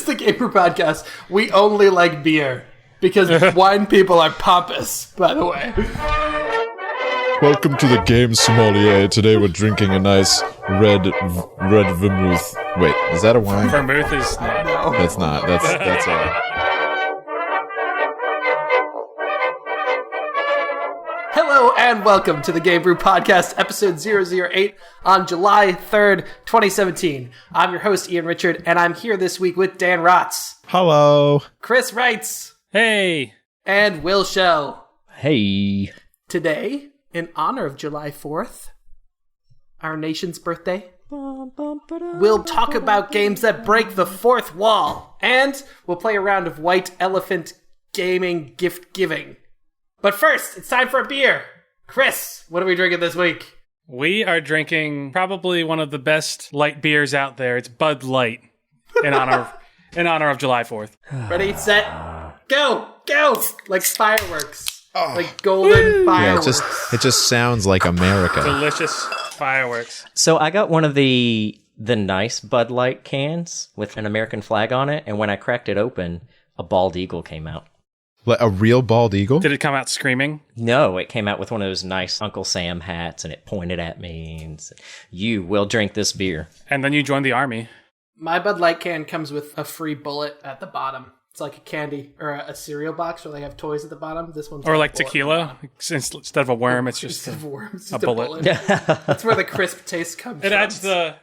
the Game Brew podcast. We only like beer because wine people are pompous, by the way. Welcome to the Game Sommelier. Today we're drinking a nice red vermouth. Wait, is that a wine? Vermouth is not. No. That's not. That's a... Hello and welcome to the Game Brew podcast, episode 008 on July 3rd, 2017. I'm your host, Ian Richard, and I'm here this week with Dan Rotz, Hello. Chris Wrights, Hey. and Will Shell. Hey. Today, in honor of July 4th, our nation's birthday, we'll talk about games that break the fourth wall, and we'll play a round of White Elephant Gaming Gift Giving. But first, it's time for a beer. Chris, what are we drinking this week? We are drinking probably one of the best light beers out there. It's Bud Light in honor of July 4th. Ready, set, go, go! Like fireworks. Like golden fireworks. Yeah, it just sounds like America. Delicious fireworks. So I got one of the nice Bud Light cans with an American flag on it, and when I cracked it open, a bald eagle came out. Like a real bald eagle? Did it come out screaming? No, it came out with one of those nice Uncle Sam hats, and it pointed at me and said, "You will drink this beer." And then you joined the army. My Bud Light can comes with a free bullet at the bottom. It's like a candy or a cereal box where they have toys at the bottom. This one's Or got like a bullet tequila. Instead of a worm, it's just Instead of a worm, it's a just bullet. That's where the crisp taste comes It from.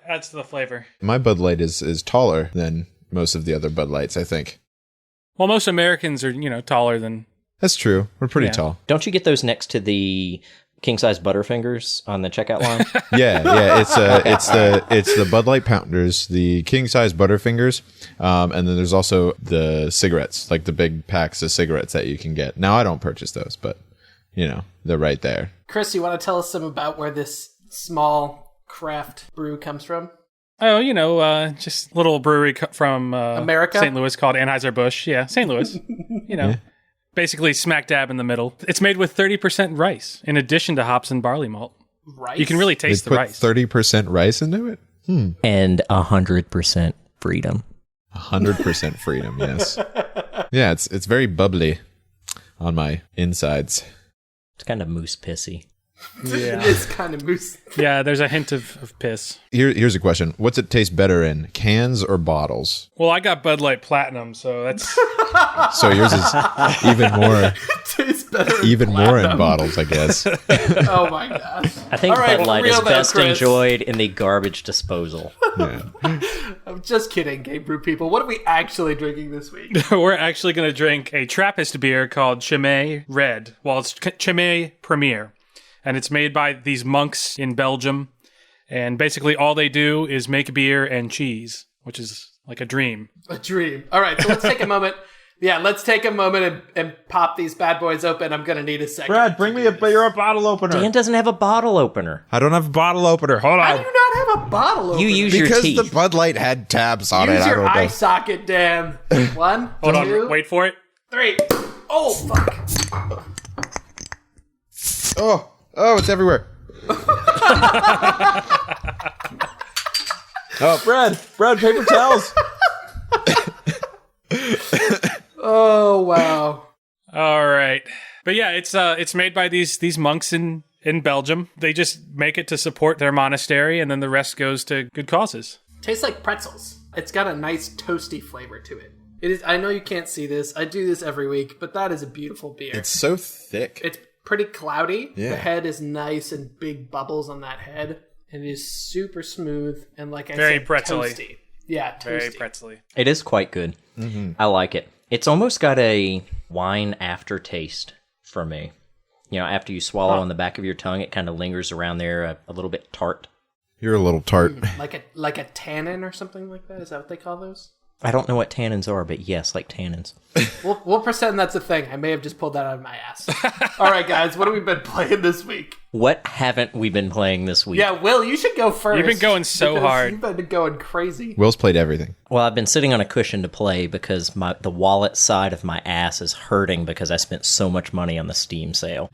adds to the flavor. My Bud Light is taller than most of the other Bud Lights, I think. Well, most Americans are, taller than... That's true. We're pretty Yeah. tall. Don't you get those next to the king-size Butterfingers on the checkout line? Yeah. It's the Bud Light Pounders, the king size Butterfingers, and then there's also the cigarettes, like the big packs of cigarettes that you can get. Now I don't purchase those, but they're right there. Chris, you want to tell us some about where this small craft brew comes from? Oh, just a little brewery from America? St. Louis called Anheuser-Busch. Yeah, St. Louis. Yeah. Basically smack dab in the middle. It's made with 30% rice, in addition to hops and barley malt. Rice? You can really They taste the put rice. 30% rice into it? And 100% freedom. 100% freedom, yes. Yeah, it's very bubbly on my insides. It's kind of moose pissy. It is kind of moose. Yeah, there's a hint of piss. Here's a question. What's it taste better in, cans or bottles? Well, I got Bud Light Platinum, so that's... So yours is even more Tastes better even more in platinum. bottles, I guess. Oh my gosh. I think All right, Bud Light for is real though, best Chris. enjoyed in the garbage disposal. Yeah. I'm just kidding, Game Brew people. What are we actually drinking this week? We're actually going to drink a Trappist beer called Chimay Red. Well, it's Chimay Premier. And it's made by these monks in Belgium. And basically all they do is make beer and cheese, which is like a dream. A dream. All right, so let's take a moment. Yeah, let's take a moment and pop these bad boys open. I'm going to need a second. Brad, bring me a bottle opener. Dan doesn't have a bottle opener. I don't have a bottle opener. Hold How on. do you not have a bottle opener? You use your Because teeth. the Bud Light had tabs on it. Use I your don't eye know. socket, Dan. One, Hold two, on, wait for it. 3. Oh, fuck. Oh, it's everywhere. Oh, Brad, paper towels. Oh, wow. All right. But yeah, it's made by these monks in Belgium. They just make it to support their monastery, and then the rest goes to good causes. Tastes like pretzels. It's got a nice toasty flavor to it. It is. I know you can't see this. I do this every week, but that is a beautiful beer. It's so thick. It's pretty cloudy. Yeah. The head is nice and big bubbles on that head. And it is super smooth and like I Very said, pretzel-y. toasty. Yeah, toasty. Very pretzely. It is quite good. Mm-hmm. I like it. It's almost got a wine aftertaste for me. After you swallow on the back of your tongue, it kind of lingers around there, a little bit tart. You're a little tart. Like a tannin or something like that? Is that what they call those? I don't know what tannins are, but yes, like tannins. We'll pretend that's a thing. I may have just pulled that out of my ass. All right, guys, what have we been playing this week? What haven't we been playing this week? Yeah, Will, you should go first. You've been going so because hard. You've been going crazy. Will's played everything. Well, I've been sitting on a cushion to play because the wallet side of my ass is hurting because I spent so much money on the Steam sale.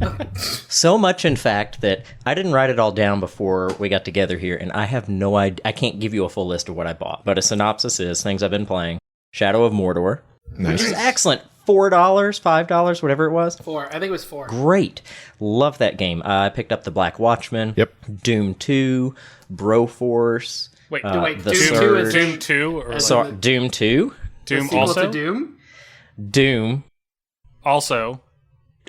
So much, in fact, that I didn't write it all down before we got together here, and I have no idea. I can't give you a full list of what I bought, but a synopsis is things I've been playing. Shadow of Mordor, Nice. which is excellent. $4, $5, whatever it was. 4. I think it was 4. Great. Love that game. I picked up the Black Watchman. Yep. Doom 2, Broforce. Wait, The Doom 2 Surge. is Doom 2? Or So, Doom 2. the Doom sequel also? to Doom? Doom Also.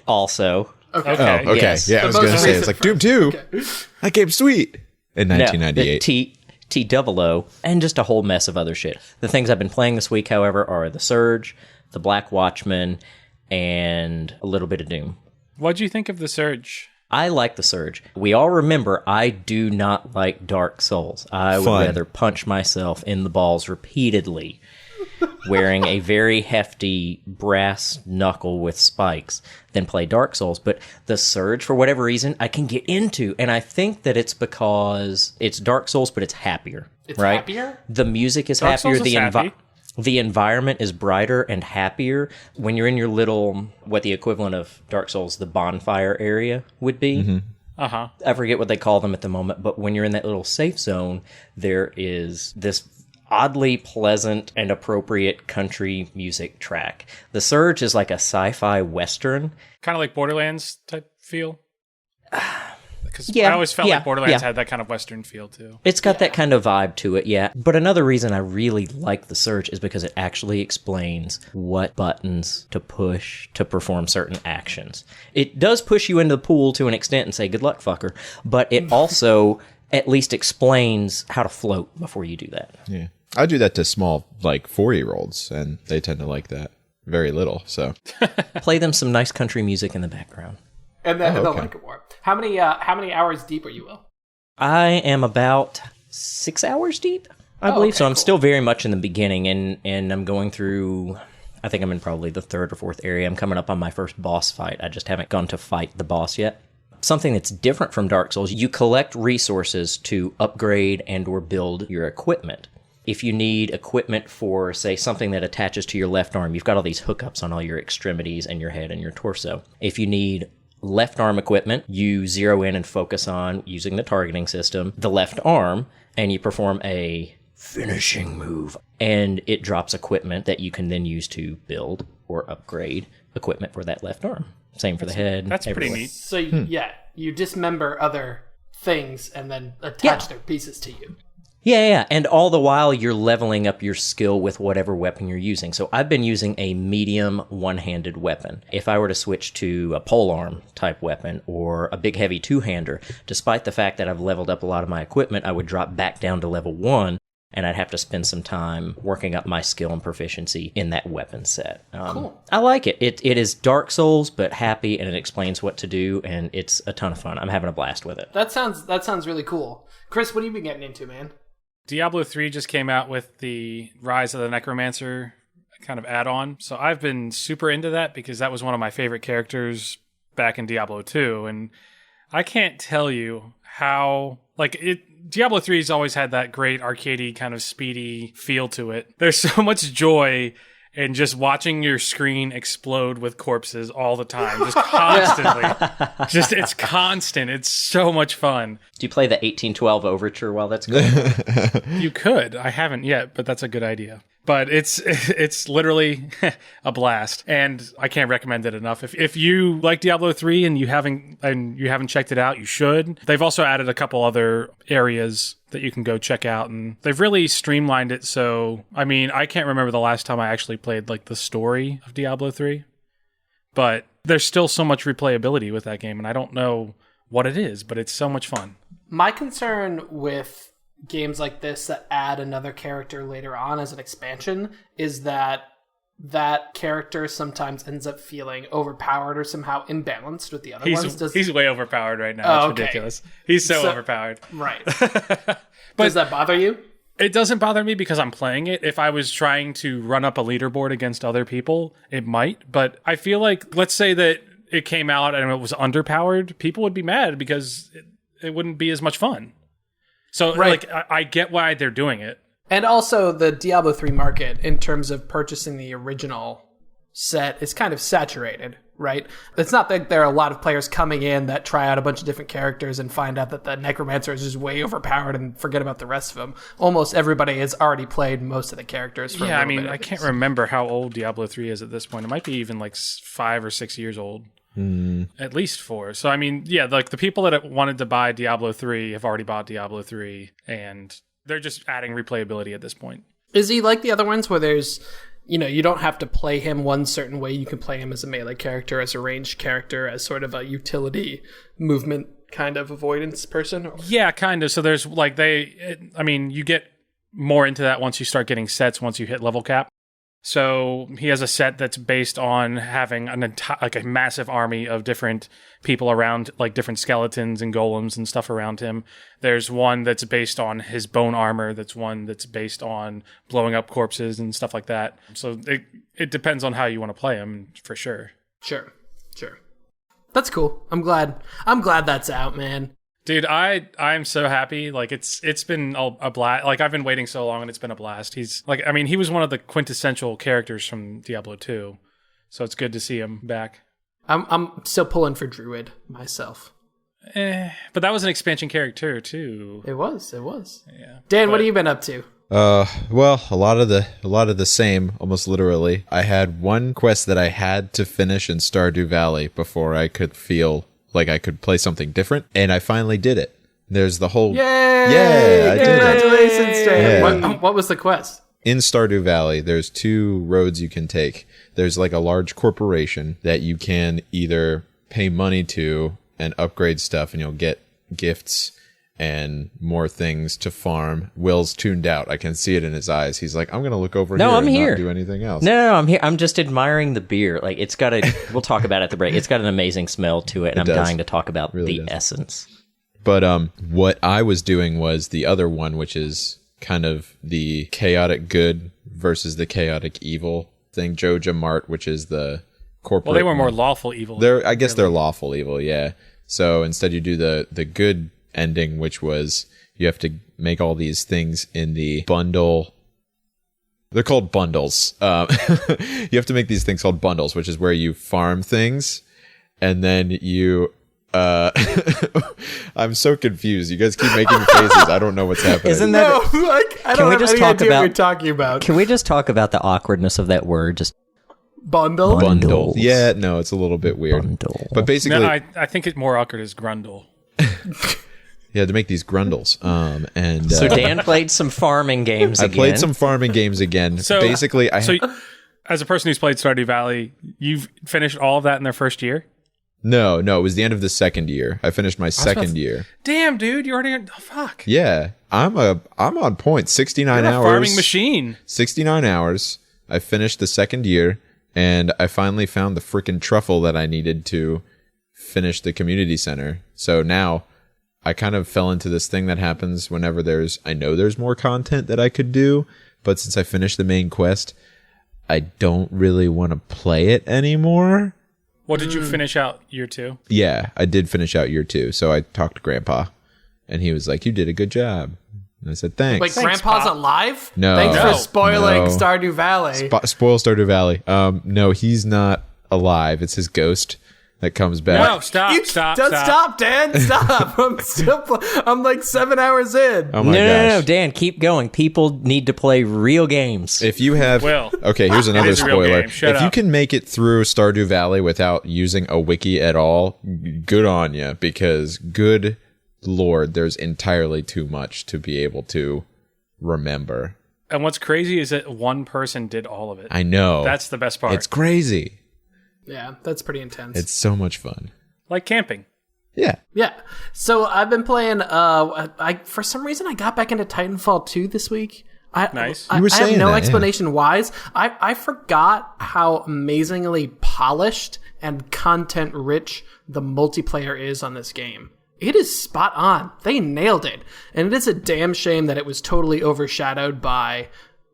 also. Okay. Oh, okay. Yes. Yeah, I The was going to most say, it's recent like Doom 2. Okay. That game's sweet. In No, 1998. the T00, and just a whole mess of other shit. The things I've been playing this week, however, are The Surge, the Black Watchman, and a little bit of Doom. What'd you think of The Surge? I like The Surge. We all remember I do not like Dark Souls. I would Fun. rather punch myself in the balls repeatedly wearing a very hefty brass knuckle with spikes than play Dark Souls. But The Surge, for whatever reason, I can get into. And I think that it's because it's Dark Souls, but it's happier. It's right? happier? The music is Dark happier. Souls is happy. The environment is brighter and happier. When you're in your little, what the equivalent of Dark Souls, the bonfire area would be. Uh-huh. I forget what they call them at the moment, but when you're in that little safe zone, there is this oddly pleasant and appropriate country music track. The Surge is like a sci-fi western. Kind of like Borderlands type feel? Because Yeah, I always felt yeah, like Borderlands yeah. had that kind of Western feel, too. It's got that kind of vibe to it, yeah. But another reason I really like The Surge is because it actually explains what buttons to push to perform certain actions. It does push you into the pool to an extent and say, good luck, fucker. But it also at least explains how to float before you do that. Yeah. I do that to small, like, 4-year-olds, and they tend to like that very little, so. Play them some nice country music in the background. And then they'll okay. like it more. How many hours deep are you, Will? I am about 6 hours deep, I believe. okay, So I'm cool. still very much in the beginning, and I'm going through, I think I'm in probably the third or fourth area. I'm coming up on my first boss fight. I just haven't gone to fight the boss yet. Something that's different from Dark Souls, you collect resources to upgrade and or build your equipment. If you need equipment for, say, something that attaches to your left arm, you've got all these hookups on all your extremities and your head and your torso. If you need left arm equipment, you zero in and focus on using the targeting system, the left arm, and you perform a finishing move. And it drops equipment that you can then use to build or upgrade equipment for that left arm. Same for the head. That's pretty everywhere. neat. So you dismember other things and then attach their pieces to you. Yeah. And all the while, you're leveling up your skill with whatever weapon you're using. So I've been using a medium one-handed weapon. If I were to switch to a polearm type weapon or a big heavy two-hander, despite the fact that I've leveled up a lot of my equipment, I would drop back down to level 1, and I'd have to spend some time working up my skill and proficiency in that weapon set. Cool. I like it. It is Dark Souls, but happy, and it explains what to do, and it's a ton of fun. I'm having a blast with it. That sounds really cool. Chris, what have you been getting into, man? Diablo 3 just came out with the Rise of the Necromancer kind of add-on. So I've been super into that because that was one of my favorite characters back in Diablo 2. And I can't tell you how, Diablo 3's always had that great arcadey kind of speedy feel to it. There's so much joy in just watching your screen explode with corpses all the time, just constantly. It's constant. It's so much fun. Do you play the 1812 Overture while that's going on? You could. I haven't yet, but that's a good idea. But it's literally a blast, and I can't recommend it enough. If you like Diablo 3 and you haven't checked it out, you should. They've also added a couple other areas that you can go check out, and they've really streamlined it. So, I mean, I can't remember the last time I actually played the story of Diablo 3, but there's still so much replayability with that game, and I don't know what it is, but it's so much fun. My concern with games like this that add another character later on as an expansion is that character sometimes ends up feeling overpowered or somehow imbalanced with the other ones. He's way overpowered right now. It's ridiculous. He's so overpowered. Right. Does that bother you? It doesn't bother me because I'm playing it. If I was trying to run up a leaderboard against other people, it might. But I feel like, let's say that it came out and it was underpowered, people would be mad because it wouldn't be as much fun. So, I get why they're doing it. And also, the Diablo 3 market, in terms of purchasing the original set, is kind of saturated right? It's not that there are a lot of players coming in that try out a bunch of different characters and find out that the necromancer is just way overpowered and forget about the rest of them. Almost everybody has already played most of the characters. For I mean, I can't remember how old Diablo 3 is at this point. It might be even like 5 or 6 years old. At least 4. So, I mean, yeah, like the people that wanted to buy Diablo 3 have already bought Diablo 3, and they're just adding replayability at this point. Is he like the other ones where there's, you don't have to play him one certain way. You can play him as a melee character, as a ranged character, as sort of a utility movement kind of avoidance person? Yeah, kind of. So there's like you get more into that once you start getting sets, once you hit level cap. So he has a set that's based on having a massive army of different people around, like different skeletons and golems and stuff around him. There's one that's based on his bone armor. That's one that's based on blowing up corpses and stuff like that. So it depends on how you want to play him, for sure. Sure. That's cool. I'm glad that's out, man. Dude, I'm so happy. Like it's been a blast. Like I've been waiting so long, and it's been a blast. He's like, I mean, he was one of the quintessential characters from Diablo 2, so it's good to see him back. I'm still pulling for Druid myself. But that was an expansion character too. It was. Yeah. Dan, what have you been up to? Well, a lot of the same, almost literally. I had one quest that I had to finish in Stardew Valley before I could feel like I could play something different, and I finally did it. There's the whole... Yay! Yeah, I did it. Congratulations, Dan. Yeah. What was the quest? In Stardew Valley, there's 2 roads you can take. There's like a large corporation that you can either pay money to and upgrade stuff, and you'll get gifts and more things to farm. Will's tuned out. I can see it in his eyes. He's like, I'm going to look over here and not do anything else. No, I'm here. I'm just admiring the beer. Like, it's got we'll talk about it at the break. It's got an amazing smell to it, and I'm dying to talk about the essence. But what I was doing was the other one, which is kind of the chaotic good versus the chaotic evil thing. Joja Mart, which is the corporate... Well, they were more lawful evil. I guess they're lawful evil, yeah. So instead you do the good ending, which was you have to make all these things in the bundle. They're called bundles. You have to make these things called bundles, which is where you farm things, and then you I'm so confused. You guys keep making faces. I don't know what's happening. Isn't that I don't have any idea what you're talking about. Can we just talk about the awkwardness of that word? Just bundle? Bundle. Yeah, no, it's a little bit weird. Bundle. But basically, no, I think it's more awkward as Grundle. Yeah, to make these grundles. And so Dan played some farming games again. I played some farming games again. So basically, as a person who's played Stardew Valley, you've finished all of that in their first year? No, it was the end of the second year. I finished my second year. Damn, dude, you already... Oh, fuck. Yeah, I'm on point. 69 You're hours. a farming machine. 69 hours. I finished the second year, and I finally found the freaking truffle that I needed to finish the community center. So now I kind of fell into this thing that happens whenever I know there's more content that I could do, but since I finished the main quest, I don't really want to play it anymore. Well, did you finish out year 2? Yeah, I did finish out year 2. So I talked to Grandpa, and he was like, "You did a good job." And I said, "Thanks." Wait, Grandpa's Pop. alive? No. Thanks for spoiling No. Stardew Valley. Spoil Stardew Valley. No, he's not alive. It's his ghost that comes back. No, stop, Dan, stop. I'm like 7 hours in. Oh my gosh. No, Dan, keep going. People need to play real games. If you have... Will. Okay, here's another is a real spoiler. game. Shut If you up. can make it through Stardew Valley without using a wiki at all, good on you, because good lord, there's entirely too much to be able to remember. And what's crazy is that one person did all of it. I know. That's the best part. It's crazy. Yeah, that's pretty intense. It's so much fun. Like camping. Yeah. Yeah. So I've been playing, for some reason I got back into Titanfall 2 this week. Nice. You were I have saying no that, explanation why. I forgot how amazingly polished and content rich the multiplayer is on this game. It is spot on. They nailed it. And it is a damn shame that it was totally overshadowed by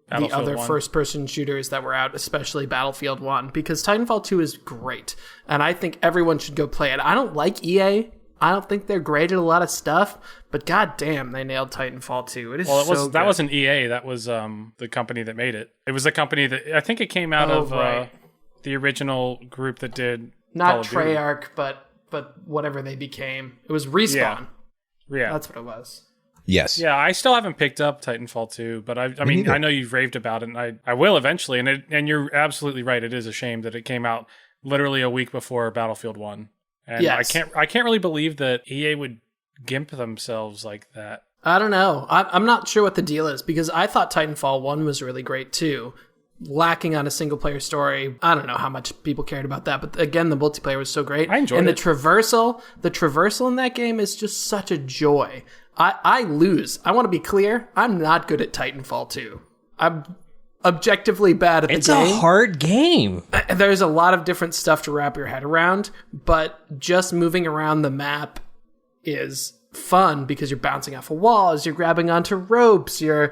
the other 1. first-person shooters that were out, especially Battlefield 1, because Titanfall 2 is great, and I think everyone should go play it. I don't like EA. I don't think they're great at a lot of stuff, but goddamn, they nailed Titanfall 2. It is so good. That wasn't EA. That was the company that made it. It was the company that... I think it came out of right. the original group that did Not of Duty. Treyarch, but whatever they became. It was Respawn. Yeah. That's what it was. Yes. Yeah, I still haven't picked up Titanfall 2, but I mean, neither. I know you've raved about it, and I will eventually. And you're absolutely right. It is a shame that it came out literally a week before Battlefield 1. And Yes. I can't really believe that EA would gimp themselves like that. I don't know. I'm not sure what the deal is, because I thought Titanfall 1 was really great too. Lacking on a single player story. I don't know how much people cared about that, but again, the multiplayer was so great. I enjoyed and it. the traversal in that game is just such a joy. I lose. I want to be clear. I'm not good at Titanfall 2. I'm objectively bad at the game. It's a hard game. There's a lot of different stuff to wrap your head around, but just moving around the map is fun because you're bouncing off of walls, you're grabbing onto ropes, you're,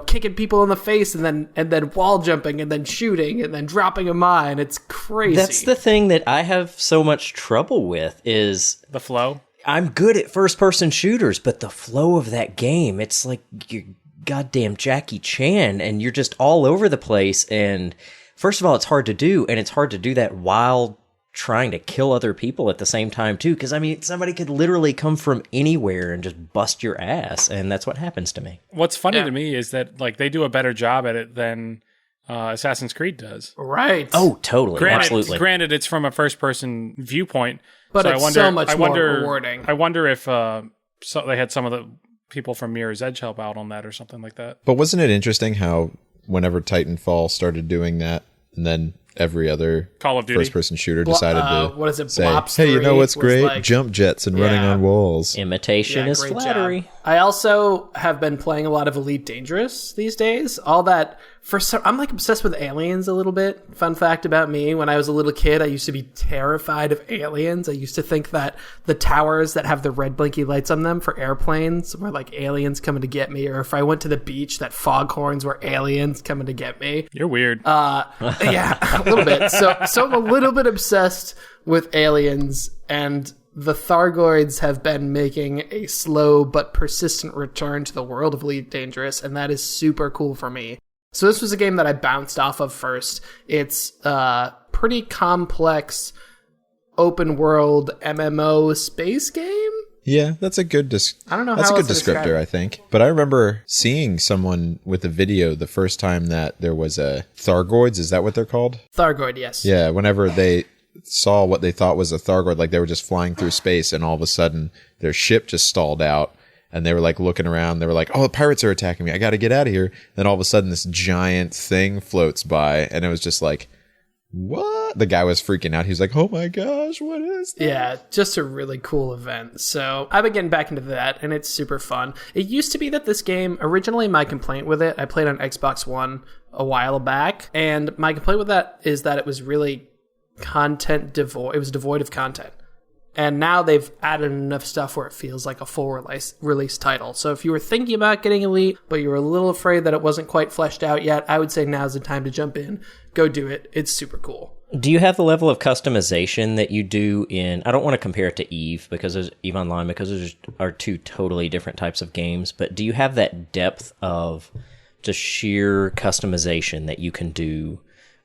kicking people in the face and then wall jumping and then shooting and then dropping a mine. It's crazy. That's the thing that I have so much trouble with is The flow? I'm good at first-person shooters, but the flow of that game, it's like you're goddamn Jackie Chan, and you're just all over the place. And first of all, it's hard to do, and it's hard to do that while trying to kill other people at the same time, too. Because, I mean, somebody could literally come from anywhere and just bust your ass, and that's what happens to me. What's funny to me is that they do a better job at it than Assassin's Creed does. Right. Oh, totally. Absolutely. Granted, it's from a first-person viewpoint, But it's so much more more rewarding. I wonder if they had some of the people from Mirror's Edge help out on that or something like that. But wasn't it interesting how whenever Titanfall started doing that, and then every other Call of Duty. first-person shooter decided to what is it, say, Blops hey, you know 3 what's was great? like- Jump jets and running Yeah. on walls. Imitation is great flattery. job. I also have been playing a lot of Elite Dangerous these days. All that I'm obsessed with aliens a little bit. Fun fact about me: when I was a little kid, I used to be terrified of aliens. I used to think that the towers that have the red blinky lights on them for airplanes were like aliens coming to get me, or if I went to the beach, that foghorns were aliens coming to get me. You're weird. Yeah, a little bit. So I'm a little bit obsessed with aliens, and the Thargoids have been making a slow but persistent return to the world of Elite Dangerous, and that is super cool for me. So this was a game that I bounced off of first. It's a pretty complex open world MMO space game. Yeah, that's a good I don't know that's how a good else to describe descriptor, it. I think. But I remember seeing someone with a video the first time that there was a Thargoids. Is that what they're called? Thargoid, yes. Yeah, whenever they saw what they thought was a Thargoid, like they were just flying through space, and all of a sudden their ship just stalled out, and they were like looking around. They were like, "Oh, the pirates are attacking me! I got to get out of here!" Then all of a sudden, this giant thing floats by, and it was just like, "What?" The guy was freaking out. He was like, "Oh my gosh, what is that?" Yeah, just a really cool event. So I've been getting back into that, and it's super fun. It used to be that this game, originally my complaint with it, I played on Xbox One a while back, and my complaint with that is that it was really content devoid. It was devoid of content. And now they've added enough stuff where it feels like a full release title. So if you were thinking about getting Elite, but you were a little afraid that it wasn't quite fleshed out yet, I would say now's the time to jump in. Go do it. It's super cool. Do you have the level of customization that you do in... I don't want to compare it to EVE, because there's EVE Online, because those are two totally different types of games, but do you have that depth of just sheer customization that you can do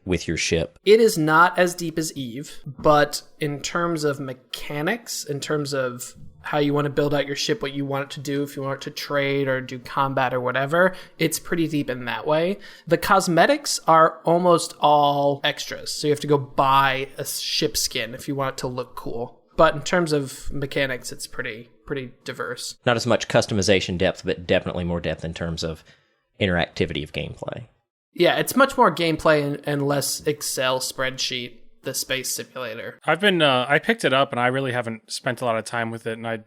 with your ship? It is not as deep as EVE, but in terms of mechanics, in terms of how you want to build out your ship, what you want it to do, if you want it to trade or do combat or whatever, it's pretty deep in that way. The cosmetics are almost all extras, so you have to go buy a ship skin if you want it to look cool. But in terms of mechanics, it's pretty diverse. Not as much customization depth, but definitely more depth in terms of interactivity of gameplay. Yeah, it's much more gameplay and less Excel spreadsheet, the space simulator. I've been I picked it up and I really haven't spent a lot of time with it, and I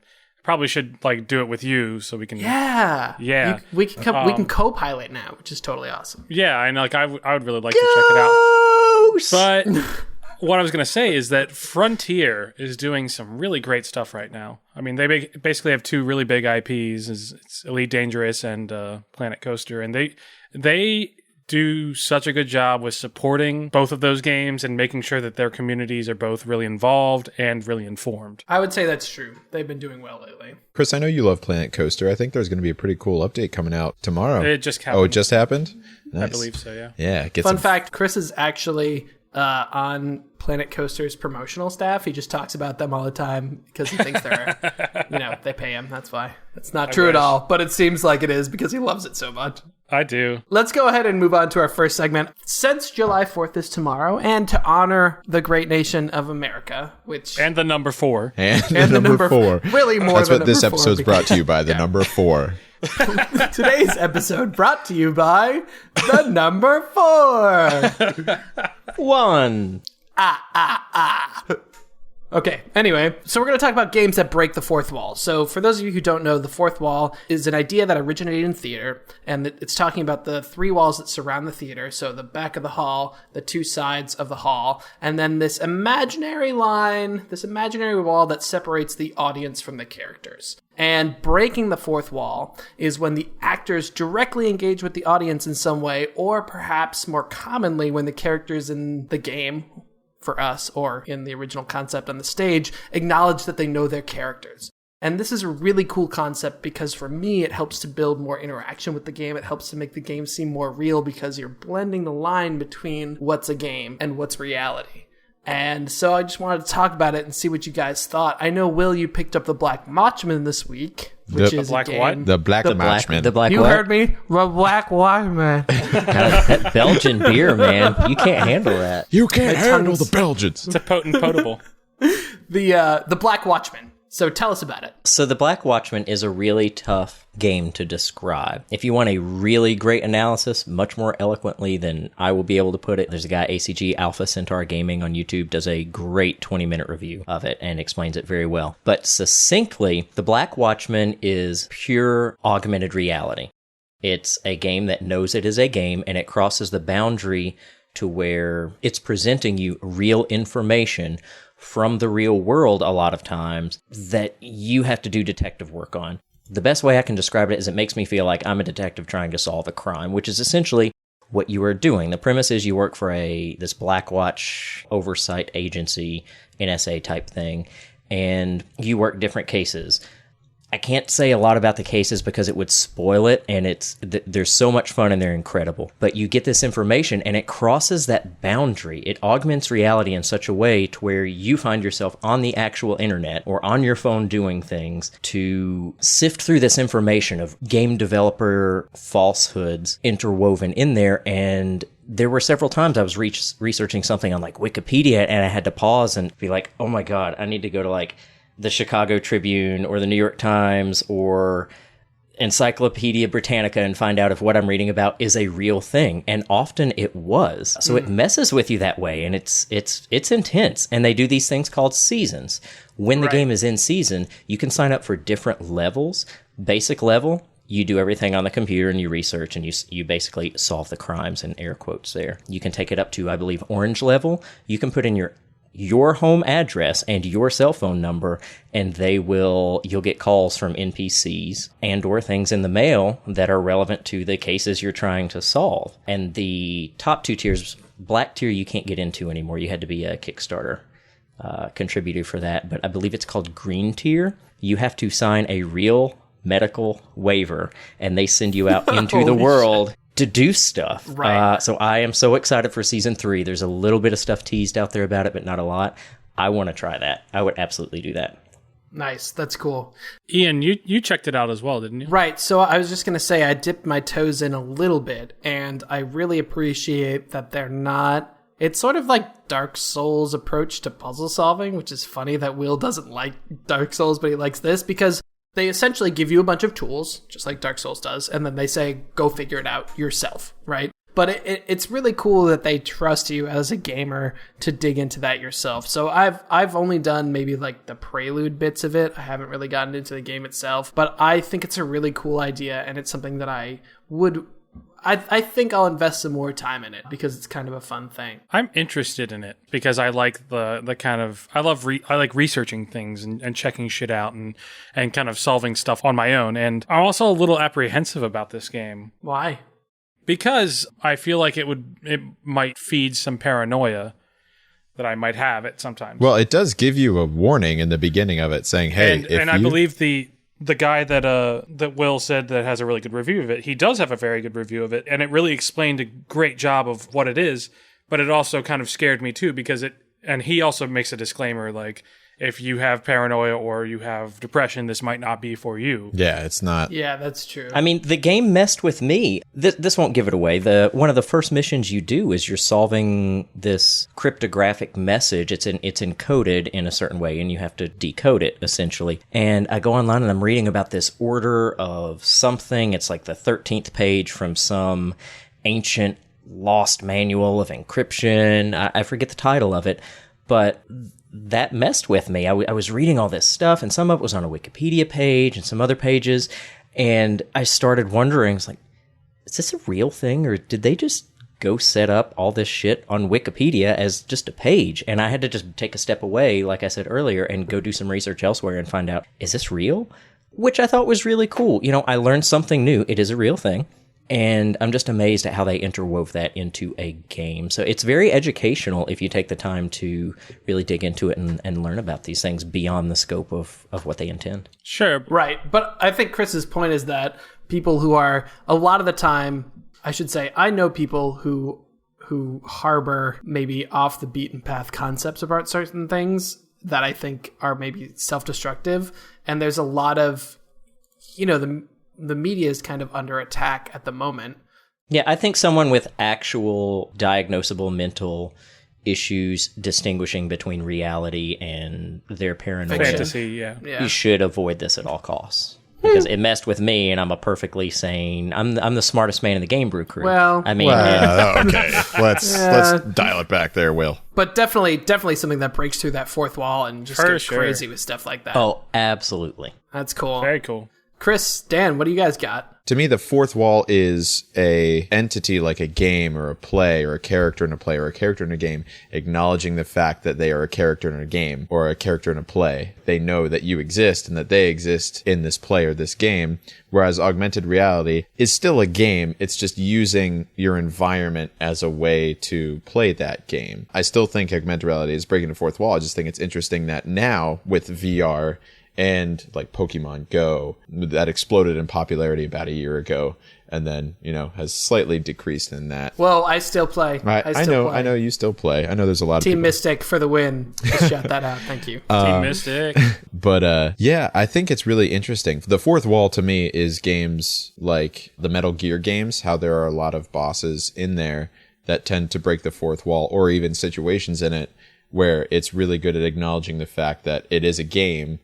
probably should do it with you so we can Yeah. We can co-pilot now, which is totally awesome. Yeah, and I would really like to check it out. But what I was going to say is that Frontier is doing some really great stuff right now. I mean, they basically have two really big IPs. It's Elite Dangerous and Planet Coaster, and they do such a good job with supporting both of those games and making sure that their communities are both really involved and really informed. I would say that's true. They've been doing well lately. Chris, I know you love Planet Coaster. I think there's going to be a pretty cool update coming out tomorrow. It just happened. Oh, it just happened? Nice. I believe so, yeah. Yeah. Fun fact, Chris is actually on Planet Coaster's promotional staff. He just talks about them all the time because he thinks they're, they pay him. That's why. It's not true at all, but it seems like it is because he loves it so much. I do. Let's go ahead and move on to our first segment. Since July 4th is tomorrow, and to honor the great nation of America, and the number 4. And the number 4. Really more That's than what this number 4, episode's brought to you by, the number 4. Today's episode brought to you by the number 4. 1. Okay, anyway, so we're going to talk about games that break the fourth wall. So for those of you who don't know, the fourth wall is an idea that originated in theater, and it's talking about the 3 walls that surround the theater. So the back of the hall, the 2 sides of the hall, and then this imaginary line, this imaginary wall that separates the audience from the characters. And breaking the fourth wall is when the actors directly engage with the audience in some way, or perhaps more commonly when the characters in the game, for us, or in the original concept on the stage, acknowledge that they know their characters. And this is a really cool concept because for me, it helps to build more interaction with the game. It helps to make the game seem more real because you're blending the line between what's a game and what's reality. And so I just wanted to talk about it and see what you guys thought. I know, Will, you picked up the Black Watchmen this week, which is Black a game. what? The Black Watchmen. The Black You what? heard me? The Black Watchmen. That Belgian beer, man. You can't handle that. You can't handle tongue's- the Belgians. It's a potent potable. The Black Watchmen. So tell us about it. So the Black Watchmen is a really tough game to describe. If you want a really great analysis, much more eloquently than I will be able to put it, there's a guy, ACG Alpha Centaur Gaming on YouTube, does a great 20-minute review of it and explains it very well. But succinctly, the Black Watchmen is pure augmented reality. It's a game that knows it is a game, and it crosses the boundary to where it's presenting you real information from the real world a lot of times that you have to do detective work on. The best way I can describe it is it makes me feel like I'm a detective trying to solve a crime, which is essentially what you are doing. The premise is you work for this Black Watch oversight agency, NSA type thing, and you work different cases. I can't say a lot about the cases because it would spoil it, and there's so much fun and they're incredible. But you get this information and it crosses that boundary. It augments reality in such a way to where you find yourself on the actual internet or on your phone doing things to sift through this information of game developer falsehoods interwoven in there. And there were several times I was researching something on like Wikipedia and I had to pause and be like, oh my God, I need to go to like the Chicago Tribune or the New York Times or Encyclopedia Britannica and find out if what I'm reading about is a real thing. And often it was. So it messes with you that way, and it's intense. And they do these things called seasons. When the game is in season, you can sign up for different levels. Basic level, you do everything on the computer and you research and you basically solve the crimes, in air quotes there. You can take it up to, I believe, orange level. You can put in your home address and your cell phone number, and you'll get calls from NPCs and or things in the mail that are relevant to the cases you're trying to solve. And the top 2 tiers, black tier, you can't get into anymore. You had to be a Kickstarter contributor for that. But I believe it's called green tier. You have to sign a real medical waiver, and they send you out into the world to do stuff. Right. So I am so excited for season 3. There's a little bit of stuff teased out there about it, but not a lot. I want to try that. I would absolutely do that. Nice. That's cool. Ian, you checked it out as well, didn't you? Right. So I was just going to say I dipped my toes in a little bit, and I really appreciate that they're not... It's sort of like Dark Souls' approach to puzzle solving, which is funny that Will doesn't like Dark Souls, but he likes this because they essentially give you a bunch of tools, just like Dark Souls does, and then they say, go figure it out yourself, right? But it's really cool that they trust you as a gamer to dig into that yourself. So I've only done maybe like the prelude bits of it. I haven't really gotten into the game itself, but I think it's a really cool idea, and it's something that I think I'll invest some more time in it because it's kind of a fun thing. I'm interested in it because I like the kind of I like researching things and checking shit out and kind of solving stuff on my own. And I'm also a little apprehensive about this game. Why? Because I feel like it might feed some paranoia that I might have at sometimes. Well, it does give you a warning in the beginning of it saying, hey, I believe the guy that Will said that has a really good review of it, he does have a very good review of it, and it really explained a great job of what it is, but it also kind of scared me too because and he also makes a disclaimer like, if you have paranoia or you have depression, this might not be for you. Yeah, it's not. Yeah, that's true. I mean, the game messed with me. This won't give it away. One of the first missions you do is you're solving this cryptographic message. It's encoded in a certain way, and you have to decode it, essentially. And I go online, and I'm reading about this order of something. It's like the 13th page from some ancient lost manual of encryption. I forget the title of it, but that messed with me. I was reading all this stuff, and some of it was on a Wikipedia page and some other pages, and I started wondering, it's like, is this a real thing, or did they just go set up all this shit on Wikipedia as just a page? And I had to just take a step away, like I said earlier, and go do some research elsewhere and find out, is this real? Which I thought was really cool. You know, I learned something new. It is a real thing. And I'm just amazed at how they interwove that into a game. So it's very educational if you take the time to really dig into it and learn about these things beyond the scope of what they intend. Sure. Right. But I think Chris's point is that people who are, a lot of the time, I should say, I know people who harbor maybe off the beaten path concepts about certain things that I think are maybe self-destructive. And there's a lot of, you know, the media is kind of under attack at the moment. Yeah, I think someone with actual diagnosable mental issues distinguishing between reality and their paranoia, fantasy, yeah. You should avoid this at all costs. Because it messed with me, and I'm a perfectly sane. I'm the smartest man in the Game Brew Crew. Well, I mean, Okay, let's dial it back there, Will. but definitely something that breaks through that fourth wall and just For goes sure. crazy with stuff like that. oh, absolutely. That's cool. Very cool. Chris, Dan, what do you guys got? To me, the fourth wall is a entity like a game or a play or a character in a play or a character in a game, acknowledging the fact that they are a character in a game or a character in a play. They know that you exist and that they exist in this play or this game, whereas augmented reality is still a game. It's just using your environment as a way to play that game. I still think augmented reality is breaking the fourth wall. I just think it's interesting that now with VR and like Pokemon Go, that exploded in popularity about a year ago, and then, you know, has slightly decreased in that. Well, I still play. I know you still play. I know there's a lot of Team people. Mystic for the win. Just shout that out. Thank you. Team Mystic. But yeah, I think it's really interesting. The fourth wall to me is games like the Metal Gear games, how there are a lot of bosses in there that tend to break the fourth wall, or even situations in it where it's really good at acknowledging the fact that it is a game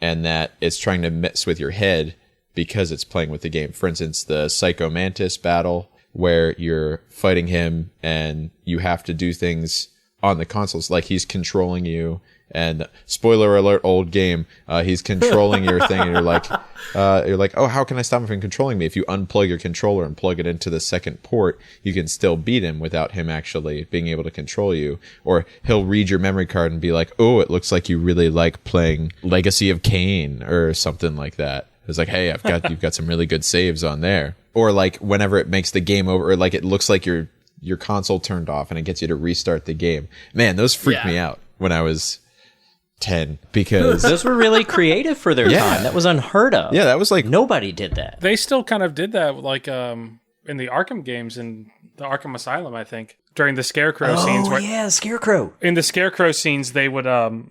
and that it's trying to mess with your head because it's playing with the game. For instance, the Psycho Mantis battle, where you're fighting him and you have to do things on the consoles, like he's controlling you. And spoiler alert, old game, he's controlling your thing, and you're like, oh, how can I stop him from controlling me? If you unplug your controller and plug it into the second port, you can still beat him without him actually being able to control you. Or he'll read your memory card and be like, oh, it looks like you really like playing Legacy of Kain or something like that. It's like, hey, you've got some really good saves on there. Or like whenever it makes the game over, or like it looks like your console turned off and it gets you to restart the game. Man, those freaked me out when I was 10, because Those were really creative for their time. That was unheard of. yeah, that was like, Nobody did that. They still kind of did that, like in the Arkham games and the Arkham Asylum, I think, during the Scarecrow scenes. Oh, yeah, Scarecrow. In the Scarecrow scenes, they would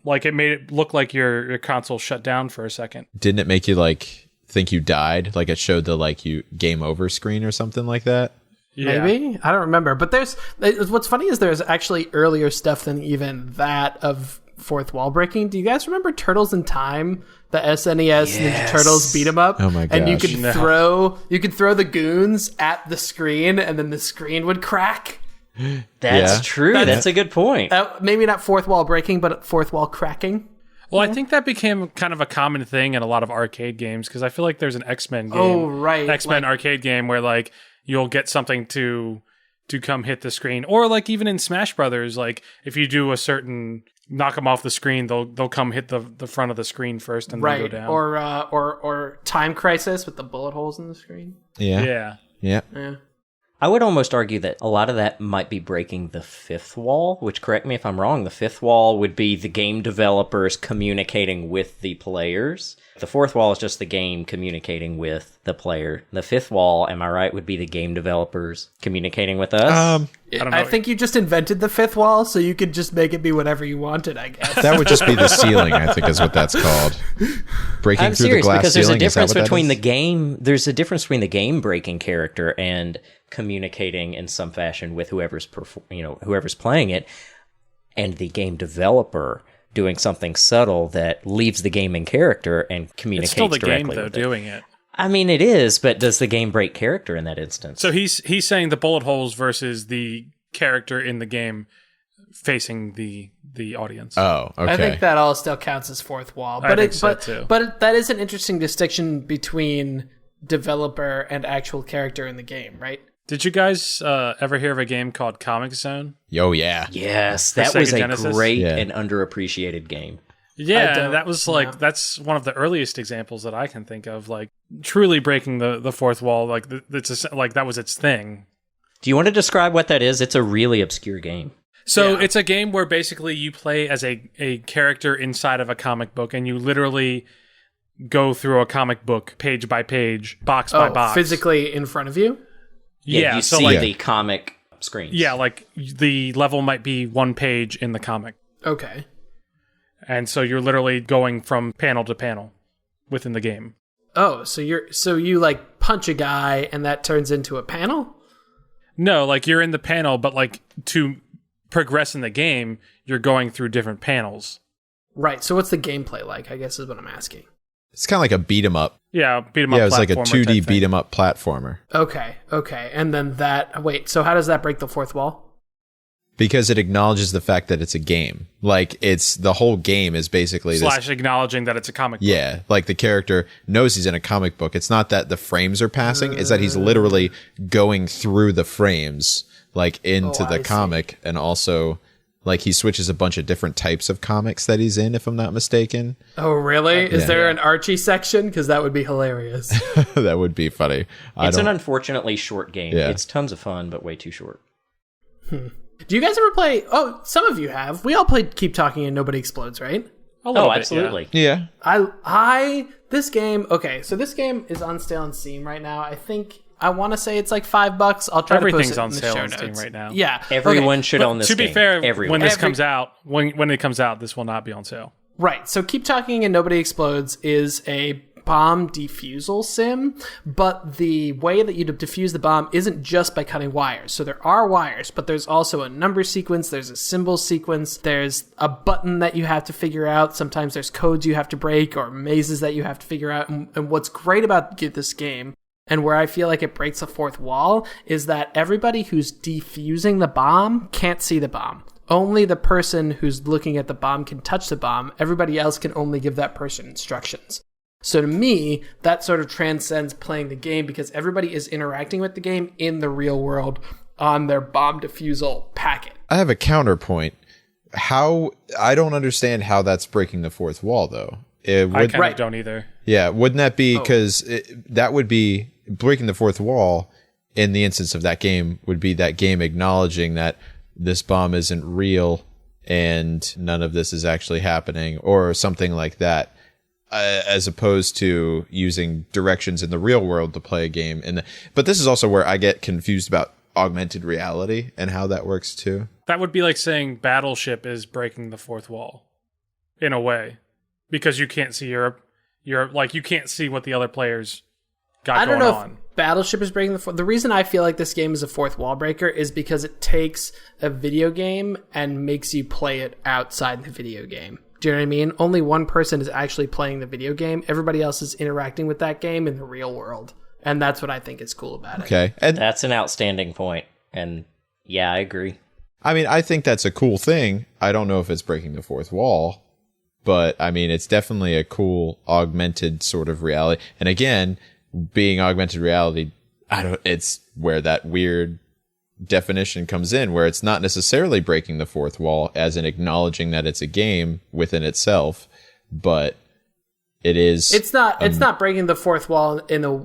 like it made it look like your console shut down for a second. didn't it make you like think you died? Like it showed the like you game over screen or something like that. Yeah. Maybe? I don't remember. But what's funny is there's actually earlier stuff than even that of fourth wall breaking. Do you guys remember Turtles in Time? The SNES Ninja Turtles beat 'em up. Oh my And you gosh. could throw the goons at the screen, and then the screen would crack. That's Yeah. true. That's a good point. Maybe not fourth wall breaking, but fourth wall cracking. Well, I think that became kind of a common thing in a lot of arcade games, because I feel like there's an X-Men game. Oh, right. X-Men arcade game where like you'll get something to come hit the screen, or like even in Smash Brothers, like if you do a certain knock them off the screen, they'll come hit the front of the screen first and then go Right. down. Or Time Crisis with the bullet holes in the screen. Yeah. yeah. I would almost argue that a lot of that might be breaking the fifth wall, which, correct me if I'm wrong, the fifth wall would be the game developers communicating with the players. The fourth wall is just the game communicating with the player. The fifth wall, am I right, would be the game developers communicating with us? don't know. I think you just invented the fifth wall, so you could just make it be whatever you wanted, I guess. That would just be the ceiling, I think is what that's called. Breaking I'm through serious the glass because there's a ceiling, is that difference what that between is? the game. There's a difference between the game breaking character and communicating in some fashion with whoever's playing it, and the game developer doing something subtle that leaves the game in character and communicates It's still the game, directly though, with it. doing it. I mean, it is, but does the game break character in that instance? So he's saying the bullet holes versus the character in the game facing the audience. Oh, okay. I think that all still counts as fourth wall. I think so, too. But that is an interesting distinction between developer and actual character in the game, right? Did you guys ever hear of a game called Comic Zone? Oh, yeah. Yes, For that was Sega a Genesis? great Yeah. and underappreciated game. Yeah, that was that's one of the earliest examples that I can think of, like truly breaking the fourth wall. Like that was its thing. Do you want to describe what that is? It's a really obscure game. So it's a game where basically you play as a character inside of a comic book, and you literally go through a comic book page by page, box by box, physically in front of you? Yeah, you so see like the comic screens. yeah, like the level might be one page in the comic, Okay. and so you're literally going from panel to panel within the game. Oh, so you like punch a guy and that turns into a panel? No, like you're in the panel, but like to progress in the game, you're going through different panels. Right. So what's the gameplay like, I guess is what I'm asking. It's kind of like a beat 'em up. Yeah, beat 'em up. Yeah, it was like a platformer 2D type thing. beat 'em up platformer. Okay. And then so how does that break the fourth wall? Because it acknowledges the fact that it's a game. Like, it's the whole game is basically this. / acknowledging that it's a comic book. Yeah, like the character knows he's in a comic book. It's not that the frames are passing, it's that he's literally going through the frames, like into I the comic, and also like he switches a bunch of different types of comics that he's in, if I'm not mistaken. Oh, really? Is there an Archie section? Because that would be hilarious. That would be funny. It's an unfortunately short game. Yeah. It's tons of fun, but way too short. Do you guys ever play? Oh, some of you have. We all played Keep Talking and Nobody Explodes, right? A little Oh, bit, absolutely. Yeah. This game. Okay, so this game is on sale on Steam right now. I want to say it's like $5. I'll try Everything's to post it on in the sale show on Steam notes. right now. Yeah, Everyone okay. should own this To game. be fair, Everyone. when this comes out, when it comes out, this will not be on sale. Right. So Keep Talking and Nobody Explodes is a bomb defusal sim, but the way that you defuse the bomb isn't just by cutting wires. So there are wires, but there's also a number sequence, there's a symbol sequence, there's a button that you have to figure out. Sometimes there's codes you have to break or mazes that you have to figure out. And what's great about this game, and where I feel like it breaks the fourth wall, is that everybody who's defusing the bomb can't see the bomb. Only the person who's looking at the bomb can touch the bomb. Everybody else can only give that person instructions. So to me, that sort of transcends playing the game because everybody is interacting with the game in the real world on their bomb defusal packet. I have a counterpoint. I don't understand how that's breaking the fourth wall, though. I kind of don't either. Yeah, wouldn't that be because that would be breaking the fourth wall in the instance of that game would be that game acknowledging that this bomb isn't real and none of this is actually happening or something like that, as opposed to using directions in the real world to play a game. But this is also where I get confused about augmented reality and how that works too. That would be like saying Battleship is breaking the fourth wall, in a way, because you can't see your like you can't see what the other players got I don't going know on. if Battleship is breaking the fourth. The reason I feel like this game is a fourth wall breaker is because it takes a video game and makes you play it outside the video game. Do you know what I mean? Only one person is actually playing the video game. Everybody else is interacting with that game in the real world. And that's what I think is cool about it. Okay. And That's an outstanding point. And yeah, I agree. I mean, I think that's a cool thing. I don't know if it's breaking the fourth wall, but I mean, it's definitely a cool augmented sort of reality. And again, being augmented reality, it's where that weird definition comes in, where it's not necessarily breaking the fourth wall as in acknowledging that it's a game within itself, but it is. It's not breaking the fourth wall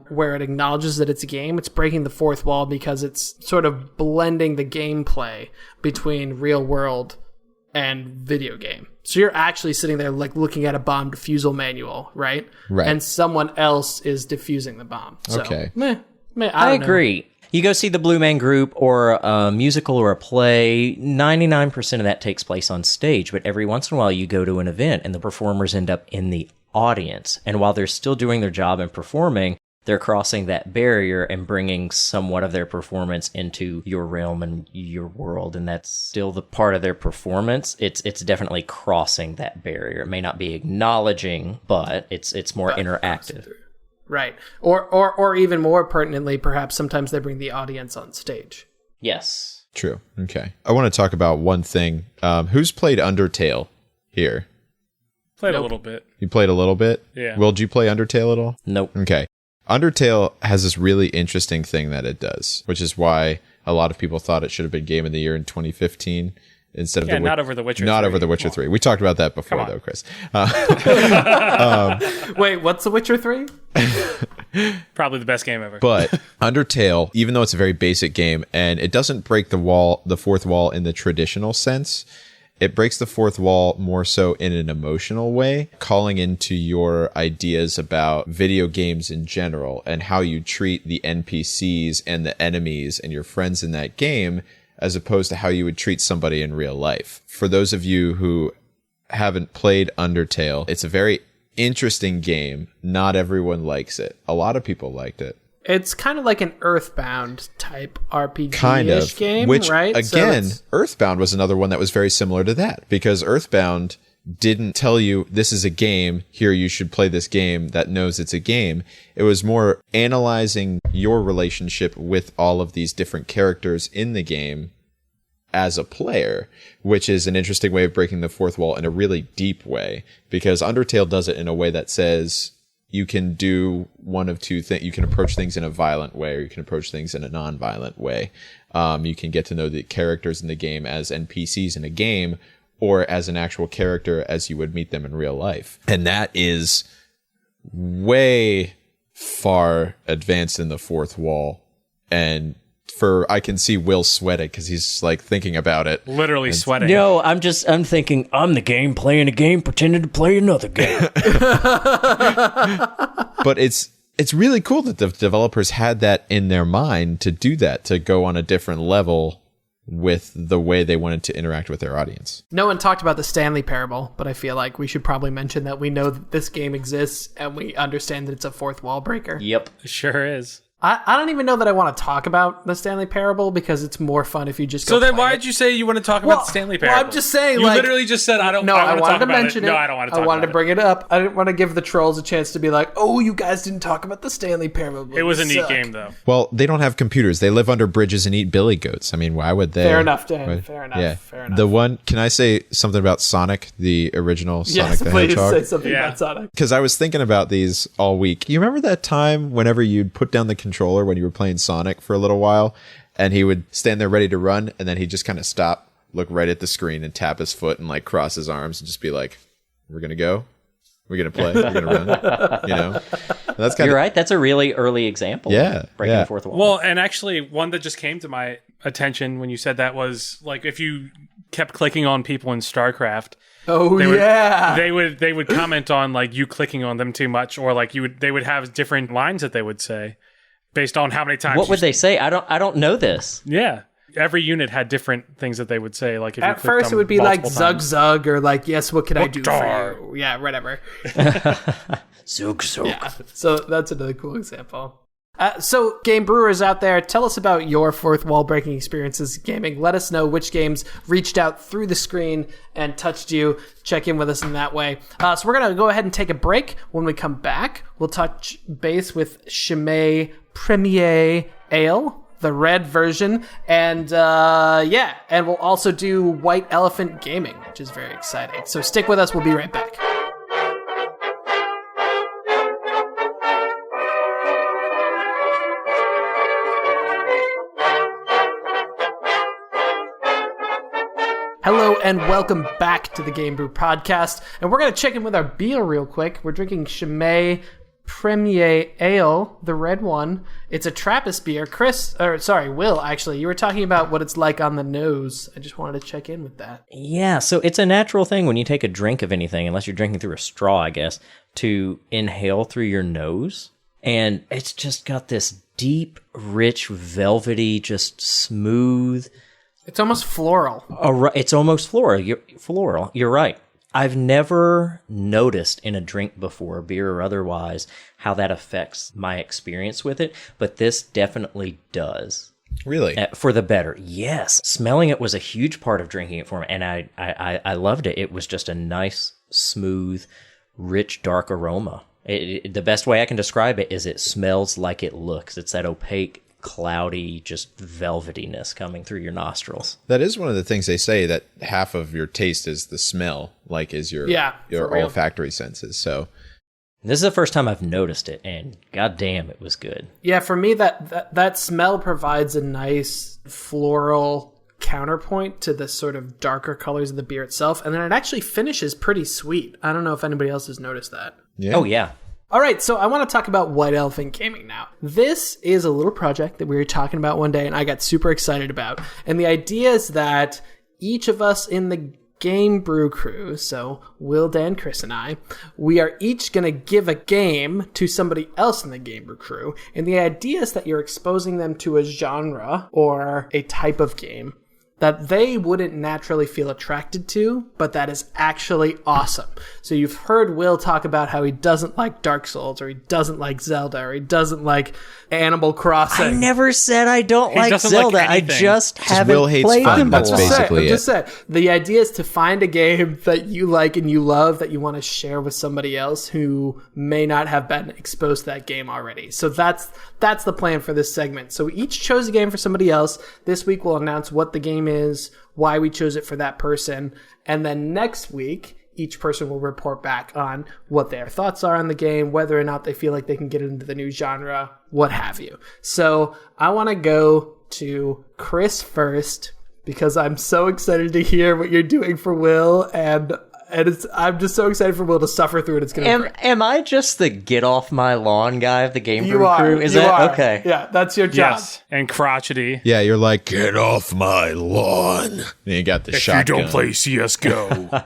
where it acknowledges that it's a game. It's breaking the fourth wall because it's sort of blending the gameplay between real world and video game. So you're actually sitting there like looking at a bomb defusal manual, right? Right. And someone else is defusing the bomb. So, Okay. I I don't know. agree. You go see the Blue Man Group or a musical or a play, 99% of that takes place on stage, but every once in a while you go to an event and the performers end up in the audience. And while they're still doing their job and performing, they're crossing that barrier and bringing somewhat of their performance into your realm and your world, and that's still the part of their performance. It's definitely crossing that barrier. It may not be acknowledging, but it's more interactive. Right. Or even more pertinently, perhaps sometimes they bring the audience on stage. Yes. True. Okay. I want to talk about one thing. Who's played Undertale here? Played a little bit. You played a little bit? Yeah. Will, did you play Undertale at all? Nope. Okay. Undertale has this really interesting thing that it does, which is why a lot of people thought it should have been Game of the Year in 2015 instead of not over The Witcher 3. Not over The Witcher 3. We talked about that before, though, Chris. Wait, what's The Witcher 3? Probably the best game ever. But Undertale, even though it's a very basic game and it doesn't break the fourth wall in the traditional sense, it breaks the fourth wall more so in an emotional way, calling into your ideas about video games in general and how you treat the NPCs and the enemies and your friends in that game, as opposed to how you would treat somebody in real life. For those of you who haven't played Undertale, it's a very interesting game. Not everyone likes it. A lot of people liked it. It's kind of like an Earthbound type RPG-ish Kind of game, which, right? Again, Earthbound was another one that was very similar to that, because Earthbound didn't tell you this is a game, here you should play this game that knows it's a game. It was more analyzing your relationship with all of these different characters in the game as a player, which is an interesting way of breaking the fourth wall in a really deep way, because Undertale does it in a way that says you can do one of two things. You can approach things in a violent way, or you can approach things in a non-violent way. You can get to know the characters in the game as NPCs in a game, or as an actual character as you would meet them in real life. And that is way far advanced in the fourth wall. And I can see Will sweating because he's like thinking about it. Literally sweating. No, I'm thinking, I'm the game playing a game pretending to play another game. But it's really cool that the developers had that in their mind to do that, to go on a different level with the way they wanted to interact with their audience. No one talked about the Stanley Parable, but I feel like we should probably mention that we know that this game exists and we understand that it's a fourth wall breaker. Yep. It sure is. I don't even know that I want to talk about the Stanley Parable because it's more fun if you just go So then play why it. did you say you want to talk about the Stanley Parable? Well, I'm just saying, you like... literally just said, I don't No, I I wanted to mention it. No, I don't want to talk about it. I wanted to bring it up. I didn't want to give the trolls a chance to be like, oh, you guys didn't talk about the Stanley Parable. It was a neat suck. game, though. Well, they don't have computers. They live under bridges and eat billy goats. I mean, why would they? Fair enough, Dan. Fair enough. Yeah. Fair enough. The one, can I say something about Sonic, the original Sonic Yes, the please Hedgehog? say something Yeah. about Sonic. Because I was thinking about these all week. You remember that time whenever you'd put down the controller when you were playing Sonic for a little while, and he would stand there ready to run, and then he'd just kind of stop, look right at the screen, and tap his foot and like cross his arms and just be like, "We're gonna go, we're gonna play, we're gonna run," you know. And that's kind You're of right. That's a really early example. Yeah, Of breaking yeah. the fourth wall. Well, and actually, one that just came to my attention when you said that was, like, if you kept clicking on people in StarCraft, Oh, they would comment on, like, you clicking on them too much, or like they would have different lines that they would say based on how many times. What would they say? I don't know this. Yeah, every unit had different things that they would say. Like, if you At clicked first, on it would be like multiple Zug times. Zug or like, yes, what can I do Mordor. for you? Yeah, whatever. Zook, zook. Yeah, so that's another cool example. So, game brewers out there, tell us about your fourth wall breaking experiences gaming. Let us know which games reached out through the screen and touched you. Check in with us in that way. So we're going to go ahead and take a break. When we come back, we'll touch base with Chimay Premier Ale, the red version, and and we'll also do White Elephant Gaming, which is very exciting. So stick with us. We'll be right back. Hello and welcome back to the Game Brew podcast. And we're going to check in with our beer real quick. We're drinking Chimay Premier Ale, the red one. It's a Trappist beer. Will, actually, you were talking about what it's like on the nose. I just wanted to check in with that. Yeah, so it's a natural thing when you take a drink of anything, unless you're drinking through a straw, I guess, to inhale through your nose. And it's just got this deep, rich, velvety, just smooth. It's almost floral. It's almost floral. You're right. I've never noticed in a drink before, beer or otherwise, how that affects my experience with it, but this definitely does. Really? For the better. Yes. Smelling it was a huge part of drinking it for me, and I loved it. It was just a nice, smooth, rich, dark aroma. The best way I can describe it is it smells like it looks. It's that opaque, cloudy, just velvetiness coming through your nostrils. That is one of the things they say, that half of your taste is the smell, like is your olfactory senses. So this is the first time I've noticed it, and goddamn, it was good. Yeah, for me, that smell provides a nice floral counterpoint to the sort of darker colors of the beer itself, and then it actually finishes pretty sweet. I don't know if anybody else has noticed that. Yeah. Oh, yeah. All right, so I want to talk about White Elephant Gaming now. This is a little project that we were talking about one day, and I got super excited about. And the idea is that each of us in the Game Brew Crew, so Will, Dan, Chris, and I, we are each going to give a game to somebody else in the Game Brew Crew. And the idea is that you're exposing them to a genre or a type of game that they wouldn't naturally feel attracted to, but that is actually awesome. So you've heard Will talk about how he doesn't like Dark Souls, or he doesn't like Zelda, or he doesn't like Animal Crossing. I never said I don't like Zelda. Like I just haven't Will hates played fun. them That's before. basically I'm just saying. The idea is to find a game that you like and you love that you want to share with somebody else who may not have been exposed to that game already. So that's the plan for this segment. So we each chose a game for somebody else. This week we'll announce what the game is, why we chose it for that person, and then next week each person will report back on what their thoughts are on the game, whether or not they feel like they can get into the new genre, what have you. So I want to go to Chris first, because I'm so excited to hear what you're doing for Will, and I'm just so excited for Will to suffer through it. It's going to Am I just the get off my lawn guy of the Game Brew You are. Crew? Is you that are. okay? Yeah, that's your job. Yes, and crotchety. Yeah, you're like, get off my lawn. And you got the shotgun. CSGO.